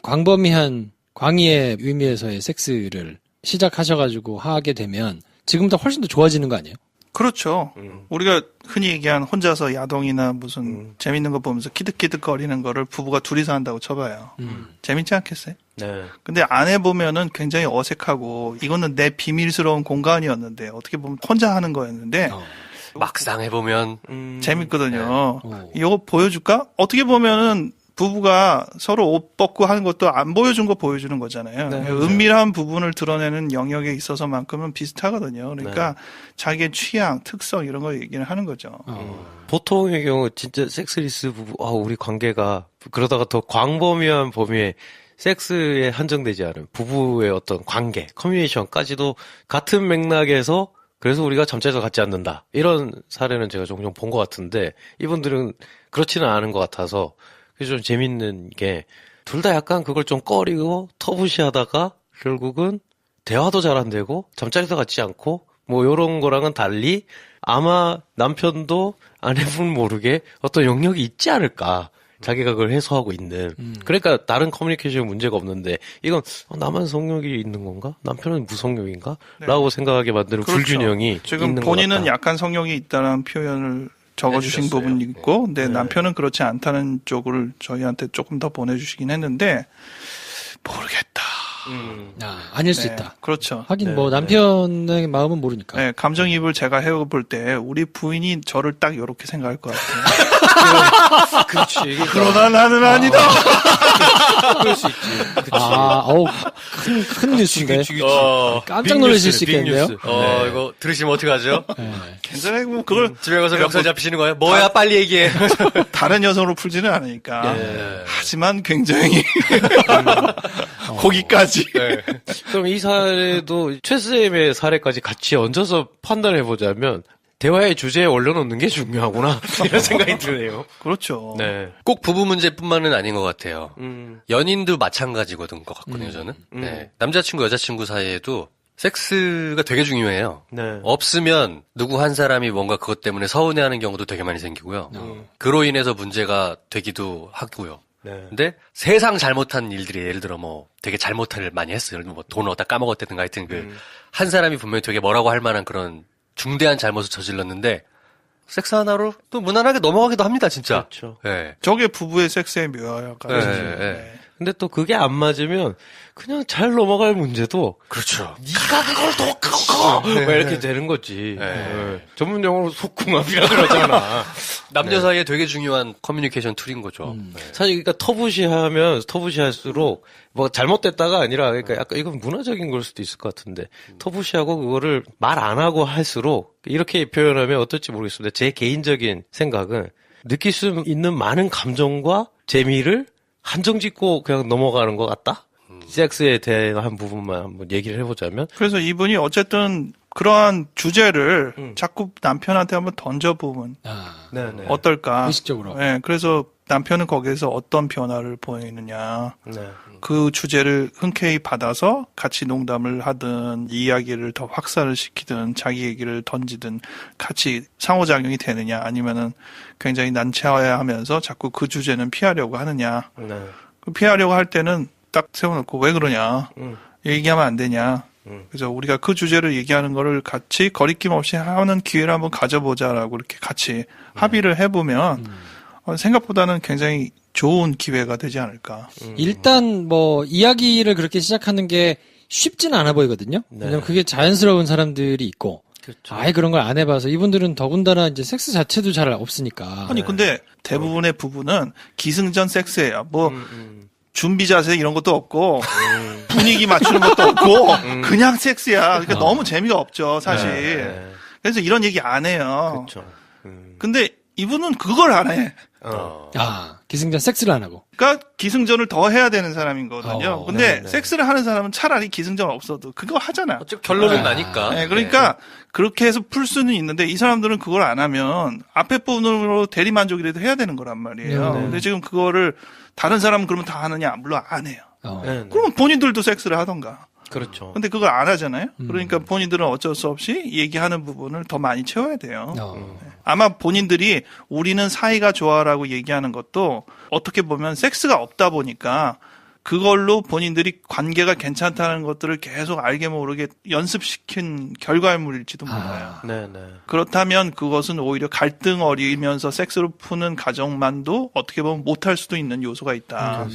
광범위한 광의의 의미에서의 섹스를 시작하셔가지고 하게 되면 지금보다 훨씬 더 좋아지는 거 아니에요? 그렇죠. 우리가 흔히 얘기한 혼자서 야동이나 무슨 재밌는 거 보면서 키득키득 거리는 거를 부부가 둘이서 한다고 쳐봐요. 재밌지 않겠어요? 네. 근데 안 해보면은 굉장히 어색하고 이거는 내 비밀스러운 공간이었는데 어떻게 보면 혼자 하는 거였는데 막상 해보면 재밌거든요. 이거 보여줄까? 어떻게 보면은 부부가 서로 옷 벗고 하는 것도 안 보여준 거 보여주는 거잖아요. 네, 은밀한 부분을 드러내는 영역에 있어서만큼은 비슷하거든요. 그러니까 자기의 취향, 특성 이런 거 얘기를 하는 거죠. 보통의 경우 진짜 섹스리스 부부, 우리 관계가 그러다가 더 광범위한 범위에 섹스에 한정되지 않은 부부의 어떤 관계, 커뮤니케이션까지도 같은 맥락에서 그래서 우리가 잠자리에서 같지 않는다. 이런 사례는 제가 종종 본 것 같은데 이분들은 그렇지는 않은 것 같아서 그래서 좀 재밌는 게 둘 다 약간 그걸 좀 꺼리고 터부시하다가 결국은 대화도 잘 안 되고 잠자리도 같지 않고 뭐 요런 거랑은 달리 아마 남편도 아내분 모르게 어떤 영역이 있지 않을까. 자기가 그걸 해소하고 있는. 그러니까 다른 커뮤니케이션 문제가 없는데 이건 나만 성욕이 있는 건가? 남편은 무성욕인가? 네. 라고 생각하게 만드는 그렇죠. 불균형이 지금 있는 것 본인은 같다. 약간 성욕이 있다는 표현을 적어주신 해주셨어요. 부분이 있고, 근데 남편은 그렇지 않다는 쪽을 저희한테 조금 더 보내주시긴 했는데 모르겠다. 아닐 수 네, 있다. 그렇죠. 하긴 뭐 남편의 마음은 모르니까. 네, 감정이입을 제가 해볼 때 우리 부인이 저를 딱 이렇게 생각할 것 같아요. 그렇지. 그러나 나는 아니다. 그럴 수 있지. 그치. 큰 뉴스인데. 깜짝 놀라실 수 있겠는데요? 이거 들으시면 어떡하죠? 괜찮아요. 뭐 그걸 집에 가서 멱살 잡히시는 거예요? 뭐야, 빨리 얘기해. 다른 여성으로 풀지는 않으니까. 하지만 굉장히 거기까지. 그럼 이 사례도 최쌤의 사례까지 같이 얹어서 판단해보자면 대화의 주제에 올려놓는 게 중요하구나 이런 생각이 드네요. 그렇죠. 네. 꼭 부부 문제뿐만은 아닌 것 같아요. 연인도 마찬가지거든 것 같거든요, 저는. 네. 남자친구, 여자친구 사이에도 섹스가 되게 중요해요. 네. 없으면 누구 한 사람이 뭔가 그것 때문에 서운해하는 경우도 되게 많이 생기고요. 그로 인해서 문제가 되기도 하고요. 네. 근데 세상 잘못한 일들이 예를 들어 뭐 되게 잘못한 일 많이 했어요. 뭐 돈을 어디다 까먹었다든가 하여튼 한 사람이 분명히 되게 뭐라고 할 만한 그런 중대한 잘못을 저질렀는데 섹스 하나로 또 무난하게 넘어가기도 합니다, 진짜. 그렇죠. 네. 저게 부부의 섹스의 묘야가. 네. 근데 또 그게 안 맞으면 그냥 잘 넘어갈 문제도 그렇죠. 네가 그걸 더 크고 막 이렇게 되는 거지. 네. 전문 용어로 속궁합이라 그러잖아. 남녀 사이에 되게 중요한 커뮤니케이션 툴인 거죠. 네. 사실 그러니까 터부시할수록 뭐 잘못됐다가 아니라 그러니까 약간 이건 문화적인 걸 수도 있을 것 같은데 터부시하고 그거를 말 안 하고 할수록 이렇게 표현하면 어떨지 모르겠습니다. 제 개인적인 생각은 느낄 수 있는 많은 감정과 재미를 한정 짓고 그냥 넘어가는 것 같다? 섹스에 대한 부분만 한번 얘기를 해보자면. 그래서 이분이 어쨌든 그러한 주제를 자꾸 남편한테 한번 던져보면 네네. 어떨까. 의식적으로. 네, 그래서 남편은 거기에서 어떤 변화를 보이느냐. 네. 그 주제를 흔쾌히 받아서 같이 농담을 하든 이야기를 더 확산을 시키든 자기 얘기를 던지든 같이 상호작용이 되느냐 아니면은 굉장히 난처해하면서 자꾸 그 주제는 피하려고 하느냐. 네. 그 피하려고 할 때는 딱 세워놓고 왜 그러냐. 얘기하면 안 되냐. 그래서 우리가 그 주제를 얘기하는 거를 같이 거리낌 없이 하는 기회를 한번 가져보자라고 이렇게 같이 합의를 해보면 생각보다는 굉장히 좋은 기회가 되지 않을까. 일단 뭐 이야기를 그렇게 시작하는 게 쉽지는 않아 보이거든요. 네. 왜냐면 그게 자연스러운 사람들이 있고, 그렇죠. 아예 그런 걸 안 해봐서 이분들은 더군다나 이제 섹스 자체도 잘 없으니까. 아니 근데 대부분의 부부는 기승전 섹스예요. 뭐 준비 자세 이런 것도 없고 분위기 맞추는 것도 없고 그냥 섹스야. 그러니까 너무 재미가 없죠, 사실. 네. 그래서 이런 얘기 안 해요. 그렇죠. 근데 이분은 그걸 안 해. 기승전 섹스를 안 하고. 그러니까 기승전을 더 해야 되는 사람이거든요. 근데 네네. 섹스를 하는 사람은 차라리 기승전 없어도 그거 하잖아. 어차피 결론은 나니까. 네, 그러니까 그렇게 해서 풀 수는 있는데 이 사람들은 그걸 안 하면 앞에 부분으로 대리만족이라도 해야 되는 거란 말이에요. 네네. 근데 지금 그거를 다른 사람은 그러면 다 하느냐? 물론 안 해요. 네, 네. 그러면 본인들도 섹스를 하던가. 그렇죠. 근데 그걸 안 하잖아요. 그러니까 본인들은 어쩔 수 없이 얘기하는 부분을 더 많이 채워야 돼요. 아마 본인들이 우리는 사이가 좋아라고 얘기하는 것도 어떻게 보면 섹스가 없다 보니까 그걸로 본인들이 관계가 괜찮다는 것들을 계속 알게 모르게 연습시킨 결과물일지도 몰라요. 네네. 그렇다면 그것은 오히려 갈등 어리면서 섹스로 푸는 가정만도 어떻게 보면 못할 수도 있는 요소가 있다.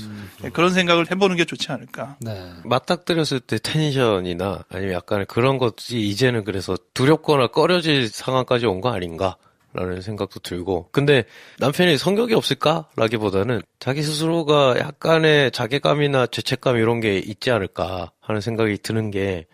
네, 그런 생각을 해보는 게 좋지 않을까. 네. 맞닥뜨렸을 때 텐션이나 아니면 약간의 그런 것이 이제는 그래서 두렵거나 꺼려질 상황까지 온 거 아닌가? 라는 생각도 들고. 근데 남편이 성격이 없을까라기보다는 자기 스스로가 약간의 자괴감이나 죄책감 이런 게 있지 않을까 하는 생각이 드는 게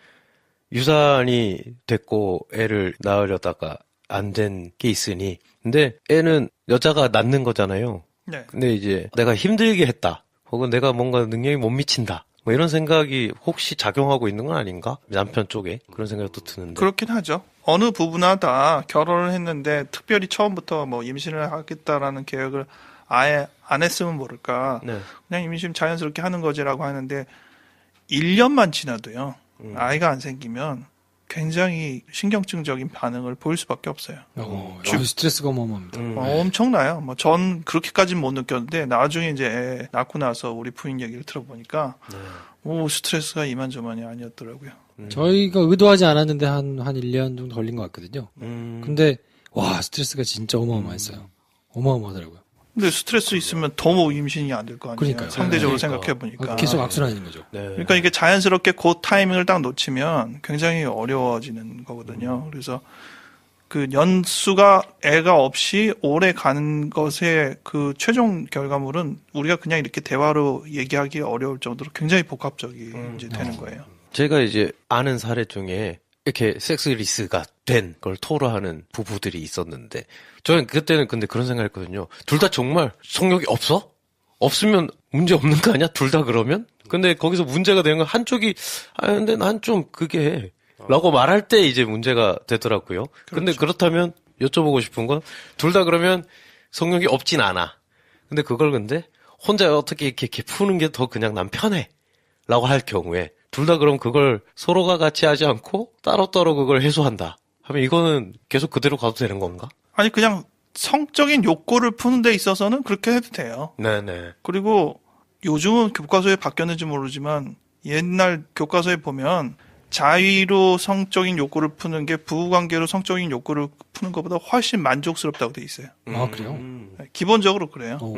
유산이 됐고 애를 낳으려다가 안 된 게 있으니. 근데 애는 여자가 낳는 거잖아요. 네. 근데 이제 내가 힘들게 했다. 혹은 내가 뭔가 능력이 못 미친다. 뭐 이런 생각이 혹시 작용하고 있는 건 아닌가? 남편 쪽에 그런 생각도 드는데. 그렇긴 하죠. 어느 부부나 다 결혼을 했는데 특별히 처음부터 뭐 임신을 하겠다라는 계획을 아예 안 했으면 모를까. 네. 그냥 임신 자연스럽게 하는 거지라고 하는데 1년만 지나도요. 아이가 안 생기면 굉장히 신경증적인 반응을 보일 수밖에 없어요. 스트레스가 어마어마합니다. 엄청나요. 뭐 전 그렇게까지는 못 느꼈는데 나중에 이제 애 낳고 나서 우리 부인 얘기를 들어보니까 스트레스가 이만저만이 아니었더라고요. 저희가 의도하지 않았는데 한 1년 정도 걸린 것 같거든요. 근데 와 스트레스가 진짜 어마어마했어요. 어마어마하더라고요. 근데 스트레스 있으면 더 뭐 임신이 안 될 거 아니에요. 그러니까요. 상대적으로 그러니까. 생각해보니까. 계속 악순환인 거죠. 네. 그러니까 이게 자연스럽게 그 타이밍을 딱 놓치면 굉장히 어려워지는 거거든요. 그래서 그 연수가 애가 없이 오래 가는 것의 그 최종 결과물은 우리가 그냥 이렇게 대화로 얘기하기 어려울 정도로 굉장히 복합적이 이제 되는 거예요. 제가 이제 아는 사례 중에 이렇게 섹스리스가 된 걸 토로하는 부부들이 있었는데 저는 그때는 근데 그런 생각했거든요. 둘 다 정말 성욕이 없어? 없으면 문제 없는 거 아니야? 둘 다 그러면? 근데 거기서 문제가 되는 건 한쪽이 근데 난 좀 그게 라고 말할 때 이제 문제가 되더라고요. 근데 그렇다면 여쭤보고 싶은 건 둘 다 그러면 성욕이 없진 않아. 근데 그걸 근데 혼자 어떻게 이렇게 푸는 게 더 그냥 난 편해. 라고 할 경우에 둘 다 그럼 그걸 서로가 같이 하지 않고 따로따로 그걸 해소한다 하면 이거는 계속 그대로 가도 되는 건가? 아니 그냥 성적인 욕구를 푸는 데 있어서는 그렇게 해도 돼요. 네네. 그리고 요즘은 교과서에 바뀌었는지 모르지만 옛날 교과서에 보면 자위로 성적인 욕구를 푸는 게 부부관계로 성적인 욕구를 푸는 것보다 훨씬 만족스럽다고 돼 있어요. 그래요? 기본적으로 그래요. 오.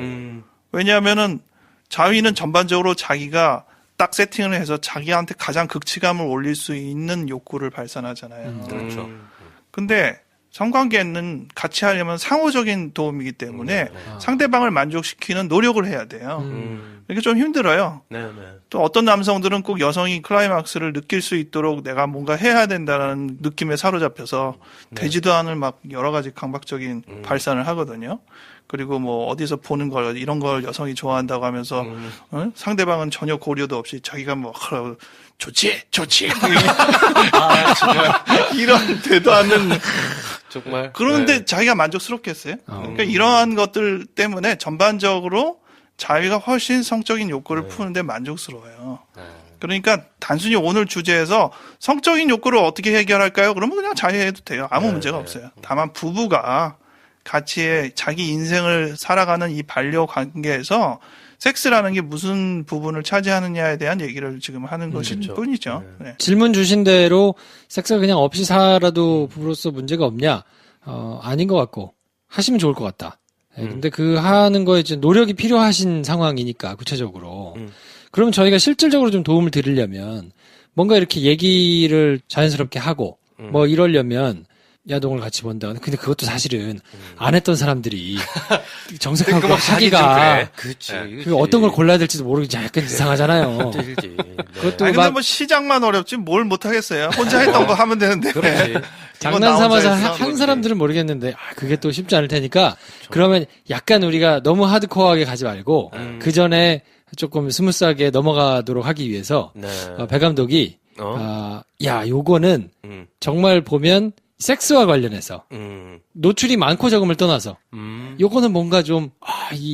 왜냐하면은 자위는 전반적으로 자기가 딱 세팅을 해서 자기한테 가장 극치감을 올릴 수 있는 욕구를 발산하잖아요. 그렇죠. 근데 성관계는 같이 하려면 상호적인 도움이기 때문에 상대방을 만족시키는 노력을 해야 돼요. 이게 좀 힘들어요. 네네. 또 어떤 남성들은 꼭 여성이 클라이막스를 느낄 수 있도록 내가 뭔가 해야 된다는 느낌에 사로잡혀서 되지도 않을 막 여러 가지 강박적인 발산을 하거든요. 그리고 뭐 어디서 보는 걸 이런 걸 여성이 좋아한다고 하면서 상대방은 전혀 고려도 없이 자기가 뭐 좋지 정말 이런 되도 않는 정말. 그런데 네. 자기가 만족스럽겠어요? 그러니까 이러한 것들 때문에 전반적으로 자기가 훨씬 성적인 욕구를 푸는데 만족스러워요. 그러니까 단순히 오늘 주제에서 성적인 욕구를 어떻게 해결할까요? 그러면 그냥 자유해도 돼요. 아무 문제가 없어요. 다만 부부가 같이 자기 인생을 살아가는 이 반려 관계에서 섹스라는 게 무슨 부분을 차지하느냐에 대한 얘기를 지금 하는 것일 그렇죠. 뿐이죠. 네. 질문 주신 대로 섹스가 그냥 없이 살아도 부부로서 문제가 없냐? 아닌 것 같고 하시면 좋을 것 같다. 네, 근데 그 하는 거에 이제 노력이 필요하신 상황이니까 구체적으로. 그러면 저희가 실질적으로 좀 도움을 드리려면 뭔가 이렇게 얘기를 자연스럽게 하고 뭐 이러려면 야동을 같이 본다. 근데 그것도 사실은 안 했던 사람들이 정색하고 하기가 그렇지. 그 어떤 걸 골라야 될지도 모르겠지. 약간 이상하잖아요. 힘들지. 그것도 아니, 근데 막 뭐 시작만 어렵지 뭘 못하겠어요. 혼자 했던 거 하면 되는데. 그렇지. 장난 삼아서 한 거지. 사람들은 모르겠는데 그게 또 쉽지 않을 테니까 그러면 약간 우리가 너무 하드코어하게 가지 말고 그 전에 조금 스무스하게 넘어가도록 하기 위해서 네. 배 감독이 야 요거는 정말 보면 섹스와 관련해서 노출이 많고 적음을 떠나서 요거는 뭔가 좀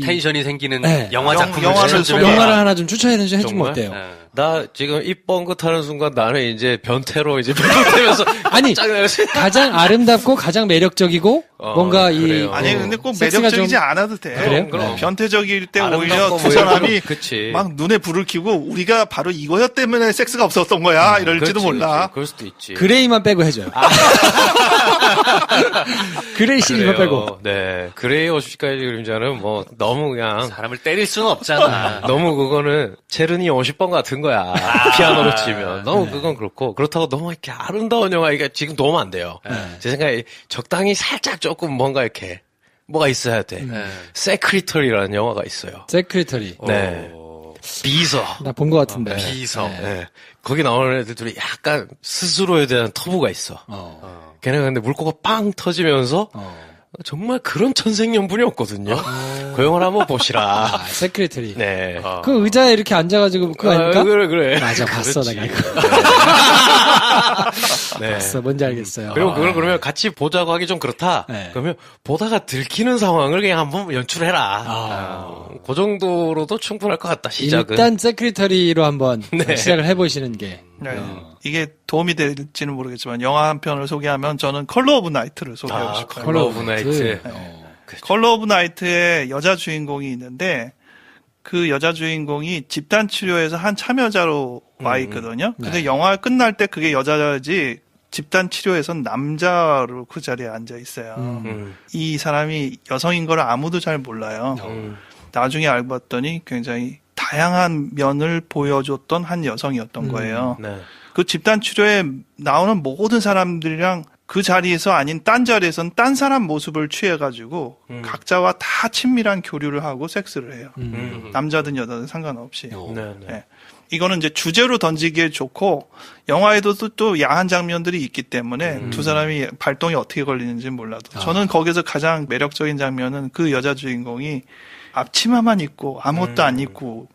텐션이 생기는 네. 영화 작품을 영화를 추천 좀 해봐. 영화를 하나 좀 추천해주면 정말? 어때요? 네. 나 지금 입 뻥긋하는 순간 나는 이제 변태로 이제 변태면서 아니 짱나지. 가장 아름답고 가장 매력적이고 뭔가 그래요. 아니 근데 꼭 섹스가 매력적이지 좀- 않아도 돼. 그래요? 그럼. 변태적일 때 오히려 아름답고 두 뭐 사람이 이런 거. 그치. 막 눈에 불을 켜고 우리가 바로 이거였 때문에 섹스가 없었던 거야 이럴지도 그렇지, 몰라. 그렇지. 그럴 수도 있지. 그레이만 빼고 해줘요. 그레이 시리만 빼고. 네. 그레이 50가지 그림자는 뭐 너무 그냥 사람을 때릴 수는 없잖아. 너무 그거는 체르니 50번 같은 거야. 피아노로 치면. 너무 그건 그렇고. 그렇다고 너무 이렇게 아름다운 영화, 이게 지금 너무 안 돼요. 제 생각에 적당히 살짝 조금 뭔가 이렇게 뭐가 있어야 돼. 세크리터리라는 영화가 있어요. 세크리터리. 네. 비서. 나 본 것 같은데. 비서. 네. 거기 나오는 애들 둘이 약간 스스로에 대한 터부가 있어. 걔네가 근데 물고가 빵 터지면서 정말 그런 천생연분이었거든요. 그 영화를 한번 보시라. 세크리터리. 네. 그 의자에 이렇게 앉아가지고 그거 아닙니까? 그래. 맞아, 봤어, 내가 이거. 네. 봤어, 뭔지 알겠어요. 그리고 그걸 그러면 같이 보자고 하기 좀 그렇다. 네. 그러면 보다가 들키는 상황을 그냥 한번 연출해라. 그 정도로도 충분할 것 같다, 시작은. 일단 세크리터리로 한번 시작을 해보시는 게. 네. 이게 도움이 될지는 모르겠지만 영화 한 편을 소개하면 저는 컬러 오브 나이트를 소개하고 싶어요. 컬러 오브 나이트. 컬러 오브 나이트의 여자 주인공이 있는데 그 여자 주인공이 집단 치료에서 한 참여자로 와 있거든요. 근데 영화 끝날 때 그게 여자지 집단 치료에선 남자로 그 자리에 앉아 있어요. 이 사람이 여성인 걸 아무도 잘 몰라요. 나중에 알고 봤더니 굉장히 다양한 면을 보여줬던 한 여성이었던 거예요. 네. 그 집단 치료에 나오는 모든 사람들이랑 그 자리에서 아닌 딴 자리에선 딴 사람 모습을 취해가지고 각자와 다 친밀한 교류를 하고 섹스를 해요. 남자든 여자든 상관없이. 네. 이거는 이제 주제로 던지기에 좋고 영화에도 또 야한 장면들이 있기 때문에 두 사람이 발동이 어떻게 걸리는지 몰라도 저는 거기서 가장 매력적인 장면은 그 여자 주인공이 앞치마만 입고 아무것도 안 입고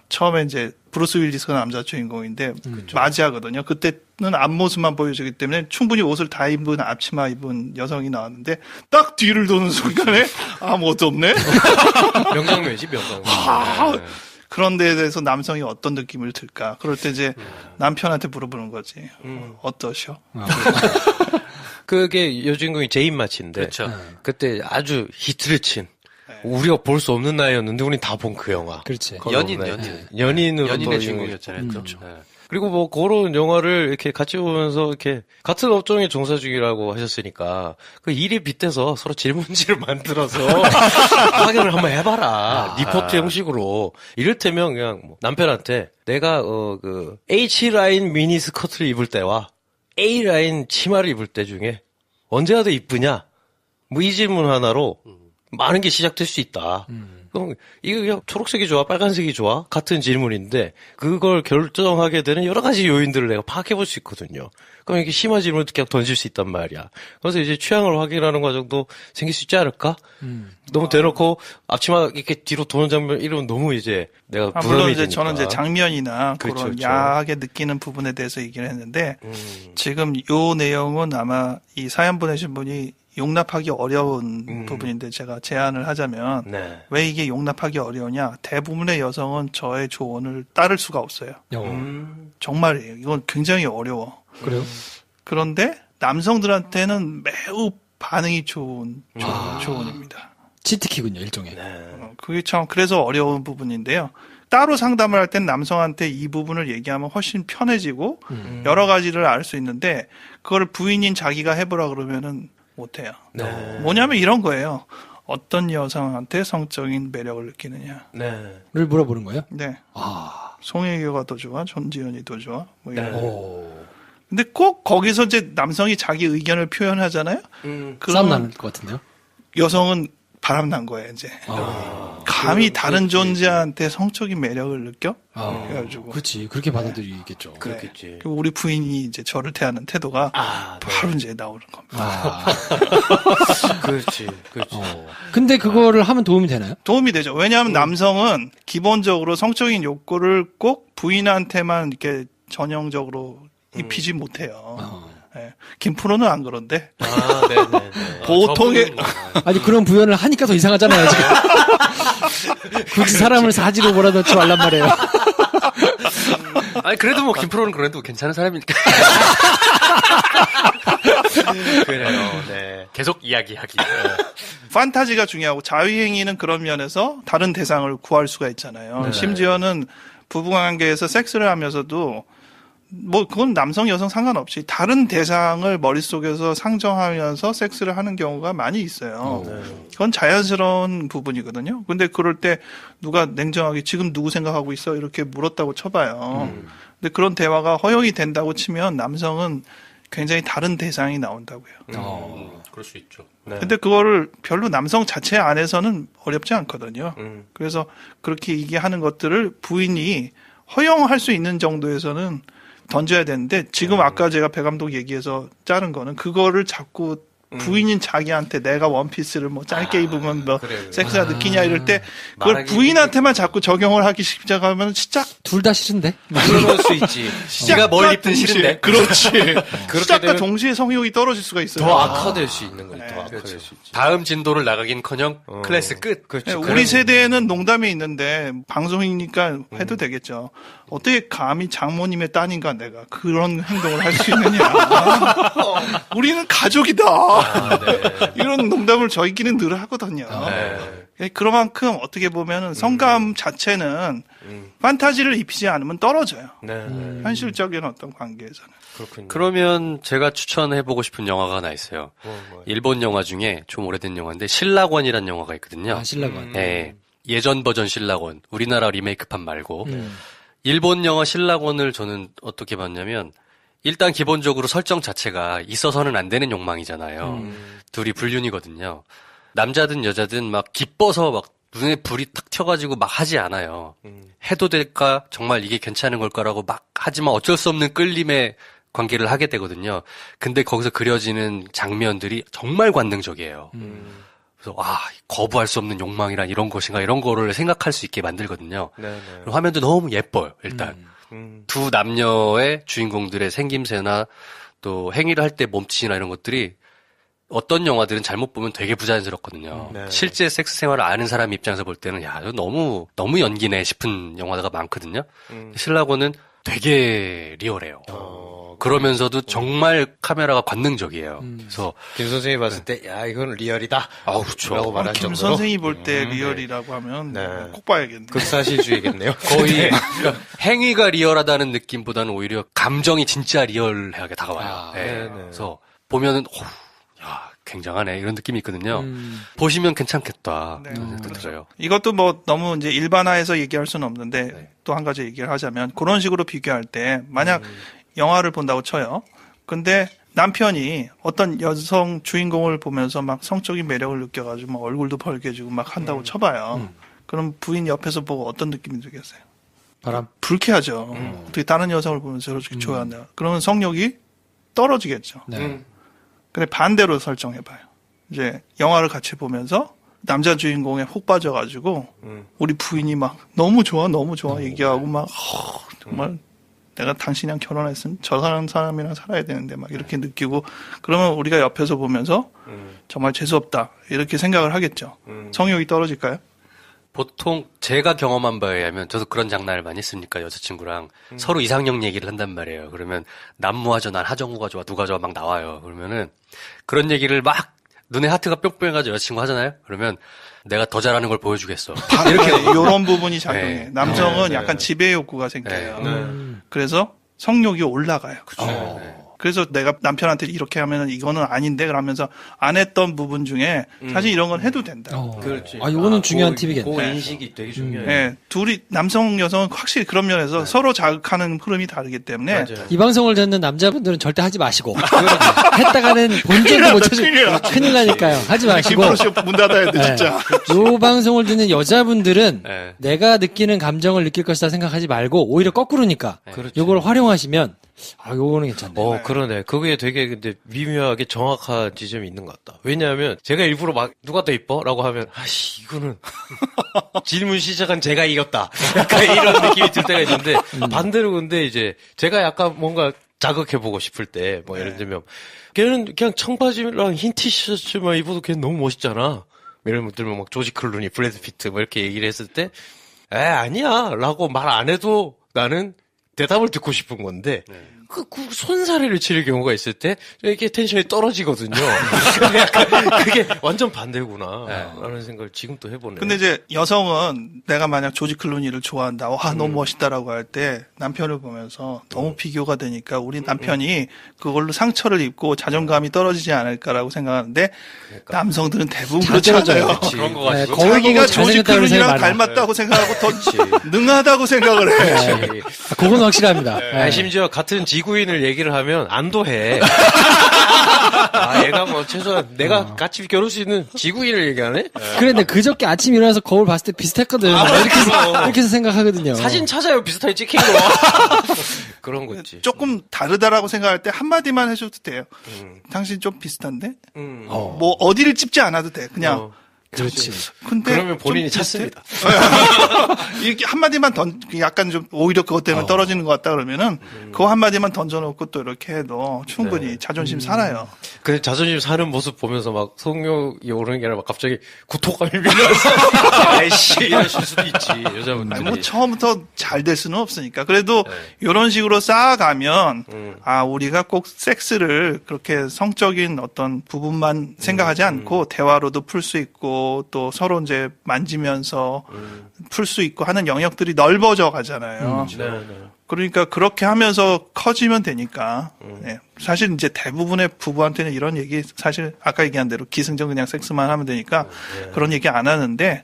처음에 이제 브루스 윌리스가 남자 주인공인데 맞이하거든요. 그때는 앞모습만 보여주기 때문에 충분히 옷을 다 입은 앞치마 입은 여성이 나왔는데 딱 뒤를 도는 순간에 아무것도 없네. 명장면이지, 명장면. 그런 데에 대해서 남성이 어떤 느낌을 들까? 그럴 때 이제 남편한테 물어보는 거지. 어떠셔? 그게 여주인공이 제인 마치인데 그렇죠. 그때 아주 히트를 친 우리가 볼 수 없는 나이였는데 우린 다 본 그 영화. 그렇지. 연인으로 연인의 주인공이었잖아요. 그렇죠. 그리고 뭐 그런 영화를 이렇게 같이 보면서 이렇게 같은 업종에 종사 중이라고 하셨으니까 그 일에 빗대서 서로 질문지를 만들어서 확인을 한번 해봐라. 리포트 형식으로. 이를테면 그냥 뭐 남편한테 내가 그 H 라인 미니 스커트를 입을 때와 A 라인 치마를 입을 때 중에 언제가 더 이쁘냐? 뭐 이 질문 하나로 많은 게 시작될 수 있다. 그럼 이거 그냥 초록색이 좋아, 빨간색이 좋아? 같은 질문인데 그걸 결정하게 되는 여러 가지 요인들을 내가 파악해 볼 수 있거든요. 그럼 이렇게 심한 질문을 그냥 던질 수 있단 말이야. 그래서 이제 취향을 확인하는 과정도 생길 수 있지 않을까? 너무 대놓고 앞치마 이렇게 뒤로 도는 장면 이러면 너무 이제 내가 부담이 물론 이제 되니까. 저는 이제 장면이나 그렇죠, 그런 그렇죠. 야하게 느끼는 부분에 대해서 얘기를 했는데 지금 요 내용은 아마 이 사연 보내신 분이 용납하기 어려운 부분인데 제가 제안을 하자면 네. 왜 이게 용납하기 어려우냐? 대부분의 여성은 저의 조언을 따를 수가 없어요. 정말이에요. 이건 굉장히 어려워. 그래요? 그런데 남성들한테는 매우 반응이 좋은 조언입니다. 치트키군요, 일종의. 그게 참 그래서 어려운 부분인데요. 따로 상담을 할 땐 남성한테 이 부분을 얘기하면 훨씬 편해지고 여러 가지를 알 수 있는데 그걸 부인인 자기가 해보라 그러면은 못해요. 뭐냐면 이런 거예요. 어떤 여성한테 성적인 매력을 느끼느냐. 네. 를 물어보는 거예요? 네. 송혜교가 더 좋아, 전지현이 더 좋아, 뭐 이런. 근데 꼭 거기서 이제 남성이 자기 의견을 표현하잖아요. 싸움 그러면 나는 것 같은데요. 여성은 바람난 거예요, 이제. 감히 다른 존재한테 성적인 매력을 느껴? 그래가지고. 그렇지. 그렇게 받아들이겠죠. 그렇겠지. 그리고 우리 부인이 이제 저를 대하는 태도가 바로 이제 나오는 겁니다. 그렇지. 근데 그거를 하면 도움이 되나요? 도움이 되죠. 왜냐하면 남성은 기본적으로 성적인 욕구를 꼭 부인한테만 이렇게 전형적으로 입히지 못해요. 네. 김프로는 안 그런데. 네네. 보통의, 아니 그런 부연을 하니까 더 이상하잖아요. 지금. 굳이 사람을 사지로 몰아넣지 말란 말이에요. 아니 그래도 뭐 김프로는 그래도 괜찮은 사람이니까. 그래요. 네. 계속 이야기하기. 판타지가 중요하고 자위행위는 그런 면에서 다른 대상을 구할 수가 있잖아요. 심지어는 부부관계에서 섹스를 하면서도 뭐 그건 남성 여성 상관없이 다른 대상을 머릿속에서 상정하면서 섹스를 하는 경우가 많이 있어요. 그건 자연스러운 부분이거든요. 근데 그럴 때 누가 냉정하게 지금 누구 생각하고 있어? 이렇게 물었다고 쳐봐요. 근데 그런 대화가 허용이 된다고 치면 남성은 굉장히 다른 대상이 나온다고요. 그럴 수 있죠. 근데 그거를 별로 남성 자체 안에서는 어렵지 않거든요. 그래서 그렇게 얘기하는 것들을 부인이 허용할 수 있는 정도에서는 던져야 되는데 지금 아까 제가 배 감독 얘기해서 자른 거는 그거를 자꾸 부인인 자기한테 내가 원피스를 뭐 짧게 입으면 뭐 섹스가 느끼냐 이럴 때 그걸 부인한테만 자꾸 적용을 하기 시작하면 진짜 둘 다 싫은데? 그럴 수 있지. 네가 뭘 입든 싫은데. 그렇지. 그렇게 시작과 되면 동시에 성욕이 떨어질 수가 있어요. 더 악화될 수 있는 거지. 더 악화될 그렇죠. 수 있지. 다음 진도를 나가긴커녕 클래스 끝. 그렇지. 우리 세대에는 농담이 있는데 방송이니까 해도 되겠죠. 어떻게 감히 장모님의 따님과 내가 그런 행동을 할 수 있느냐. 우리는 가족이다. 이런 농담을 저희끼리는 늘 하거든요. 그만큼 어떻게 보면 성감 자체는 판타지를 입히지 않으면 떨어져요. 현실적인 어떤 관계에서는. 그렇군요. 그러면 제가 추천해보고 싶은 영화가 하나 있어요. 일본 영화 중에 좀 오래된 영화인데 신라권이라는 영화가 있거든요. 아, 신라권. 네. 예전 버전 신라권. 우리나라 리메이크판 말고. 일본 영화 신라권을 저는 어떻게 봤냐면 일단 기본적으로 설정 자체가 있어서는 안 되는 욕망이잖아요. 둘이 불륜이거든요. 남자든 여자든 막 기뻐서 막 눈에 불이 탁 튀어가지고 막 하지 않아요. 해도 될까? 정말 이게 괜찮은 걸까라고 막 하지만 어쩔 수 없는 끌림의 관계를 하게 되거든요. 근데 거기서 그려지는 장면들이 정말 관능적이에요. 그래서 거부할 수 없는 욕망이란 이런 것인가 이런 거를 생각할 수 있게 만들거든요. 화면도 너무 예뻐요. 일단 두 남녀의 주인공들의 생김새나 또 행위를 할 때 몸짓이나 이런 것들이 어떤 영화들은 잘못 보면 되게 부자연스럽거든요. 실제 섹스 생활을 아는 사람 입장에서 볼 때는 이거 너무 연기네 싶은 영화가 많거든요. 신라고는 되게 리얼해요. 그러면서도 정말 카메라가 관능적이에요. 그래서 김 선생이 봤을 때, 야, 이건 리얼이다. 그렇죠. 라고 말할 김 정도로. 선생이 볼 때 리얼이라고 하면 꼭 봐야겠네. 극사실주의겠네요. 거의 그러니까 행위가 리얼하다는 느낌보다는 오히려 감정이 진짜 리얼하게 다가와요. 그래서 보면은 굉장하네 이런 느낌이 있거든요. 보시면 괜찮겠다. 생각도 들어요. 이것도 뭐 너무 이제 일반화해서 얘기할 수는 없는데 또 한 가지 얘기를 하자면 그런 식으로 비교할 때 만약 영화를 본다고 쳐요. 근데 남편이 어떤 여성 주인공을 보면서 막 성적인 매력을 느껴가지고 막 얼굴도 벌개지고 막 한다고 쳐봐요. 그럼 부인 옆에서 보고 어떤 느낌이 들겠어요? 바람. 불쾌하죠. 어떻게 다른 여성을 보면서 저렇게 좋아한다. 그러면 성욕이 떨어지겠죠. 네. 근데 반대로 설정해봐요. 이제 영화를 같이 보면서 남자 주인공에 훅 빠져가지고 우리 부인이 막 너무 좋아 얘기하고 막 정말 내가 당신이랑 결혼했으면 저 사람이랑 살아야 되는데 막 이렇게 느끼고 그러면 우리가 옆에서 보면서 정말 재수없다 이렇게 생각을 하겠죠. 성욕이 떨어질까요? 보통 제가 경험한 바에 의하면 저도 그런 장난을 많이 했으니까 여자친구랑 서로 이상형 얘기를 한단 말이에요. 그러면 남무하죠, 난 하정우가 좋아, 누가 좋아 막 나와요. 그러면은 그런 얘기를 막 눈에 하트가 뿅뿅해가지고 여자친구 하잖아요. 그러면 내가 더 잘하는 걸 보여주겠어. 이렇게 이런 부분이 작용해. 남성은 약간 지배 욕구가 생겨요. 그래서 성욕이 올라가요. 그래서 내가 남편한테 이렇게 하면 이거는 아닌데 그러면서 안 했던 부분 중에 사실 이런 건 해도 된다. 그렇지. 이거는 중요한 팁이겠네. 그 인식이 되게 중요해요. 네, 둘이 남성 여성은 확실히 그런 면에서 서로 자극하는 흐름이 다르기 때문에 맞아요. 이 방송을 듣는 남자분들은 절대 하지 마시고 했다가는 본전도 못 찾을 큰일 나니까요. 하지 마시고 김프로쇼 문 닫아야 돼 진짜. 요 방송을 듣는 여자분들은 네. 내가 느끼는 감정을 느낄 것이다 생각하지 말고 오히려 거꾸로니까 그렇지. 요걸 활용하시면 요거는 괜찮네. 그러네. 그게 되게 근데 미묘하게 정확한 지점이 있는 것 같다. 왜냐하면 제가 일부러 막 누가 더 이뻐? 라고 하면 아씨 이거는 질문 시작한 제가 이겼다. 약간 이런 느낌이 들 때가 있는데 반대로 근데 이제 제가 약간 뭔가 자극해보고 싶을 때 뭐 예를 들면 걔는 그냥 청바지랑 흰 티셔츠만 입어도 걔 너무 멋있잖아. 예를 들면 막 조지 클루니, 브래드 피트 뭐 이렇게 얘기를 했을 때 아니야 라고 말 안 해도 나는 대답을 듣고 싶은 건데 그 손사래를 치를 경우가 있을 때 이렇게 텐션이 떨어지거든요. 약간 그게 완전 반대구나 라는 생각을 지금 또 해보네요. 근데 이제 여성은 내가 만약 조지 클루니를 좋아한다. 와 너무 멋있다라고 할 때 남편을 보면서 너무 비교가 되니까 우리 남편이 그걸로 상처를 입고 자존감이 떨어지지 않을까라고 생각하는데 남성들은 대부분 그렇지 않아요. 그런 거 같아요. 거울 자기가 보고 조지 잘생겼다는 클루니랑 생각 많아. 닮았다고 생각하고 더 능하다고 생각을 해. 그건 확실합니다. 아니, 심지어 같은 지구인을 얘기를 하면 안도해. 얘가 뭐 최소한 내가 같이 겨룰 수 있는 지구인을 얘기하네? 그런데 그저께 아침 일어나서 거울 봤을 때 비슷했거든. 이렇게 해서 생각하거든요. 사진 찾아요, 비슷하게 찍힌 거. 그런 거지. 조금 다르다라고 생각할 때 한마디만 해줘도 돼요. 당신 좀 비슷한데? 어. 뭐 어디를 찝지 않아도 돼. 그냥. 그렇지. 근데 그러면 본인이 좀 비슷해? 찾습니다. 이렇게 한마디만 약간 좀 오히려 그것 때문에 떨어지는 것 같다 그러면은 그거 한마디만 던져놓고 또 이렇게 해도 충분히 자존심 살아요. 근데 자존심 사는 모습 보면서 막 성욕이 오르는 게 아니라 막 갑자기 구토감이 밀려서 아이씨 이러실 수도 있지 여자분들이. 아니, 뭐 처음부터 잘 될 수는 없으니까. 그래도 이런 식으로 쌓아가면 우리가 꼭 섹스를 그렇게 성적인 어떤 부분만 생각하지 않고 대화로도 풀 수 있고 또 서로 이제 만지면서 풀 수 있고 하는 영역들이 넓어져 가잖아요. 그러니까 그렇게 하면서 커지면 되니까. 네. 사실 이제 대부분의 부부한테는 이런 얘기 사실 아까 얘기한 대로 기승전 그냥 섹스만 하면 되니까 그런 얘기 안 하는데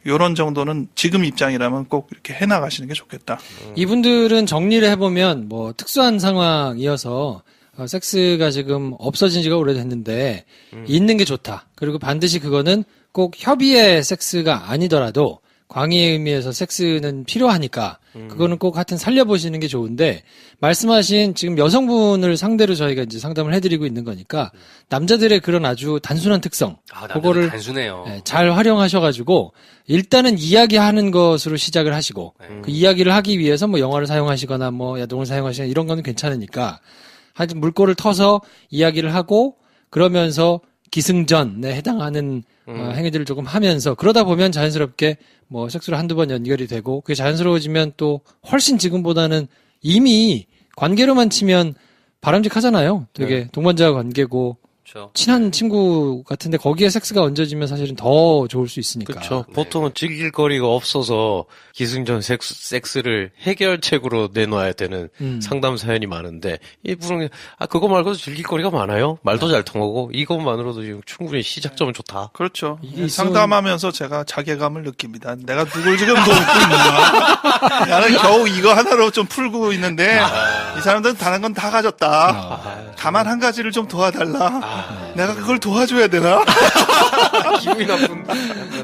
요런 정도는 지금 입장이라면 꼭 이렇게 해나가시는 게 좋겠다. 이분들은 정리를 해보면 뭐 특수한 상황이어서 섹스가 지금 없어진 지가 오래됐는데 있는 게 좋다. 그리고 반드시 그거는 꼭 협의의 섹스가 아니더라도 광의의 의미에서 섹스는 필요하니까 그거는 꼭 하여튼 살려보시는 게 좋은데 말씀하신 지금 여성분을 상대로 저희가 이제 상담을 해드리고 있는 거니까 남자들의 그런 아주 단순한 특성 그거를 단순해요. 잘 활용하셔가지고 일단은 이야기하는 것으로 시작을 하시고 그 이야기를 하기 위해서 뭐 영어를 사용하시거나 뭐 야동을 사용하시거나 이런 거는 괜찮으니까 하여튼 물꼬를 터서 이야기를 하고 그러면서 기승전에 해당하는 행위들을 조금 하면서 그러다 보면 자연스럽게 뭐 섹스로 한두 번 연결이 되고 그게 자연스러워지면 또 훨씬 지금보다는 이미 관계로만 치면 바람직하잖아요. 되게 동반자 관계고 그렇죠. 친한 친구 같은데 거기에 섹스가 얹어지면 사실은 더 좋을 수 있으니까. 그렇죠. 보통은 즐길 거리가 없어서 기승전 섹스를 해결책으로 내놔야 되는 상담 사연이 많은데 이분은 그거 말고도 즐길 거리가 많아요. 말도 잘 통하고 이것만으로도 지금 충분히 시작점은 좋다. 그렇죠. 이게 상담하면서 제가 자괴감을 느낍니다. 내가 누굴 지금 돕고 있는가? 나는 겨우 이거 하나로 좀 풀고 있는데 이 사람들은 다른 건 다 가졌다. 다만 한 가지를 좀 도와달라. 내가 그걸 도와줘야 되나? 기분이 나쁜.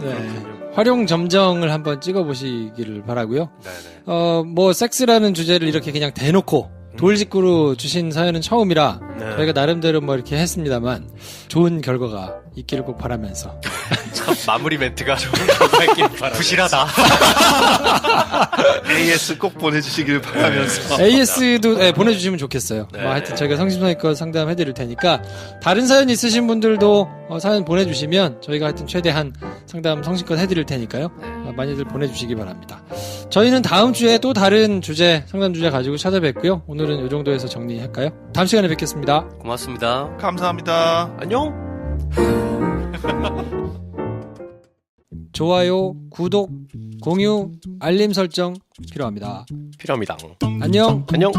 네. 활용 점정을 한번 찍어보시기를 바라고요. 네네. 뭐 섹스라는 주제를 이렇게 그냥 대놓고 돌직구로 주신 사연은 처음이라 저희가 나름대로 뭐 이렇게 했습니다만 좋은 결과가 있기를 꼭 바라면서 참 마무리 멘트가 좋은 결과 있기를 바랍니다. 부실하다. AS 꼭 보내주시길 바라면서. AS도 보내주시면 좋겠어요. 뭐 하여튼 저희가 성심성의껏 상담해드릴 테니까 다른 사연 있으신 분들도 사연 보내주시면 저희가 하여튼 최대한 상담 성심껏 해드릴 테니까요. 많이들 보내주시기 바랍니다. 저희는 다음 주에 또 다른 주제 상담 주제 가지고 찾아뵙고요. 오늘은 이 정도에서 정리할까요? 다음 시간에 뵙겠습니다. 고맙습니다. 감사합니다. 안녕. 좋아요, 구독, 공유, 알림 설정 필요합니다. 필요합니다. 안녕. 안녕.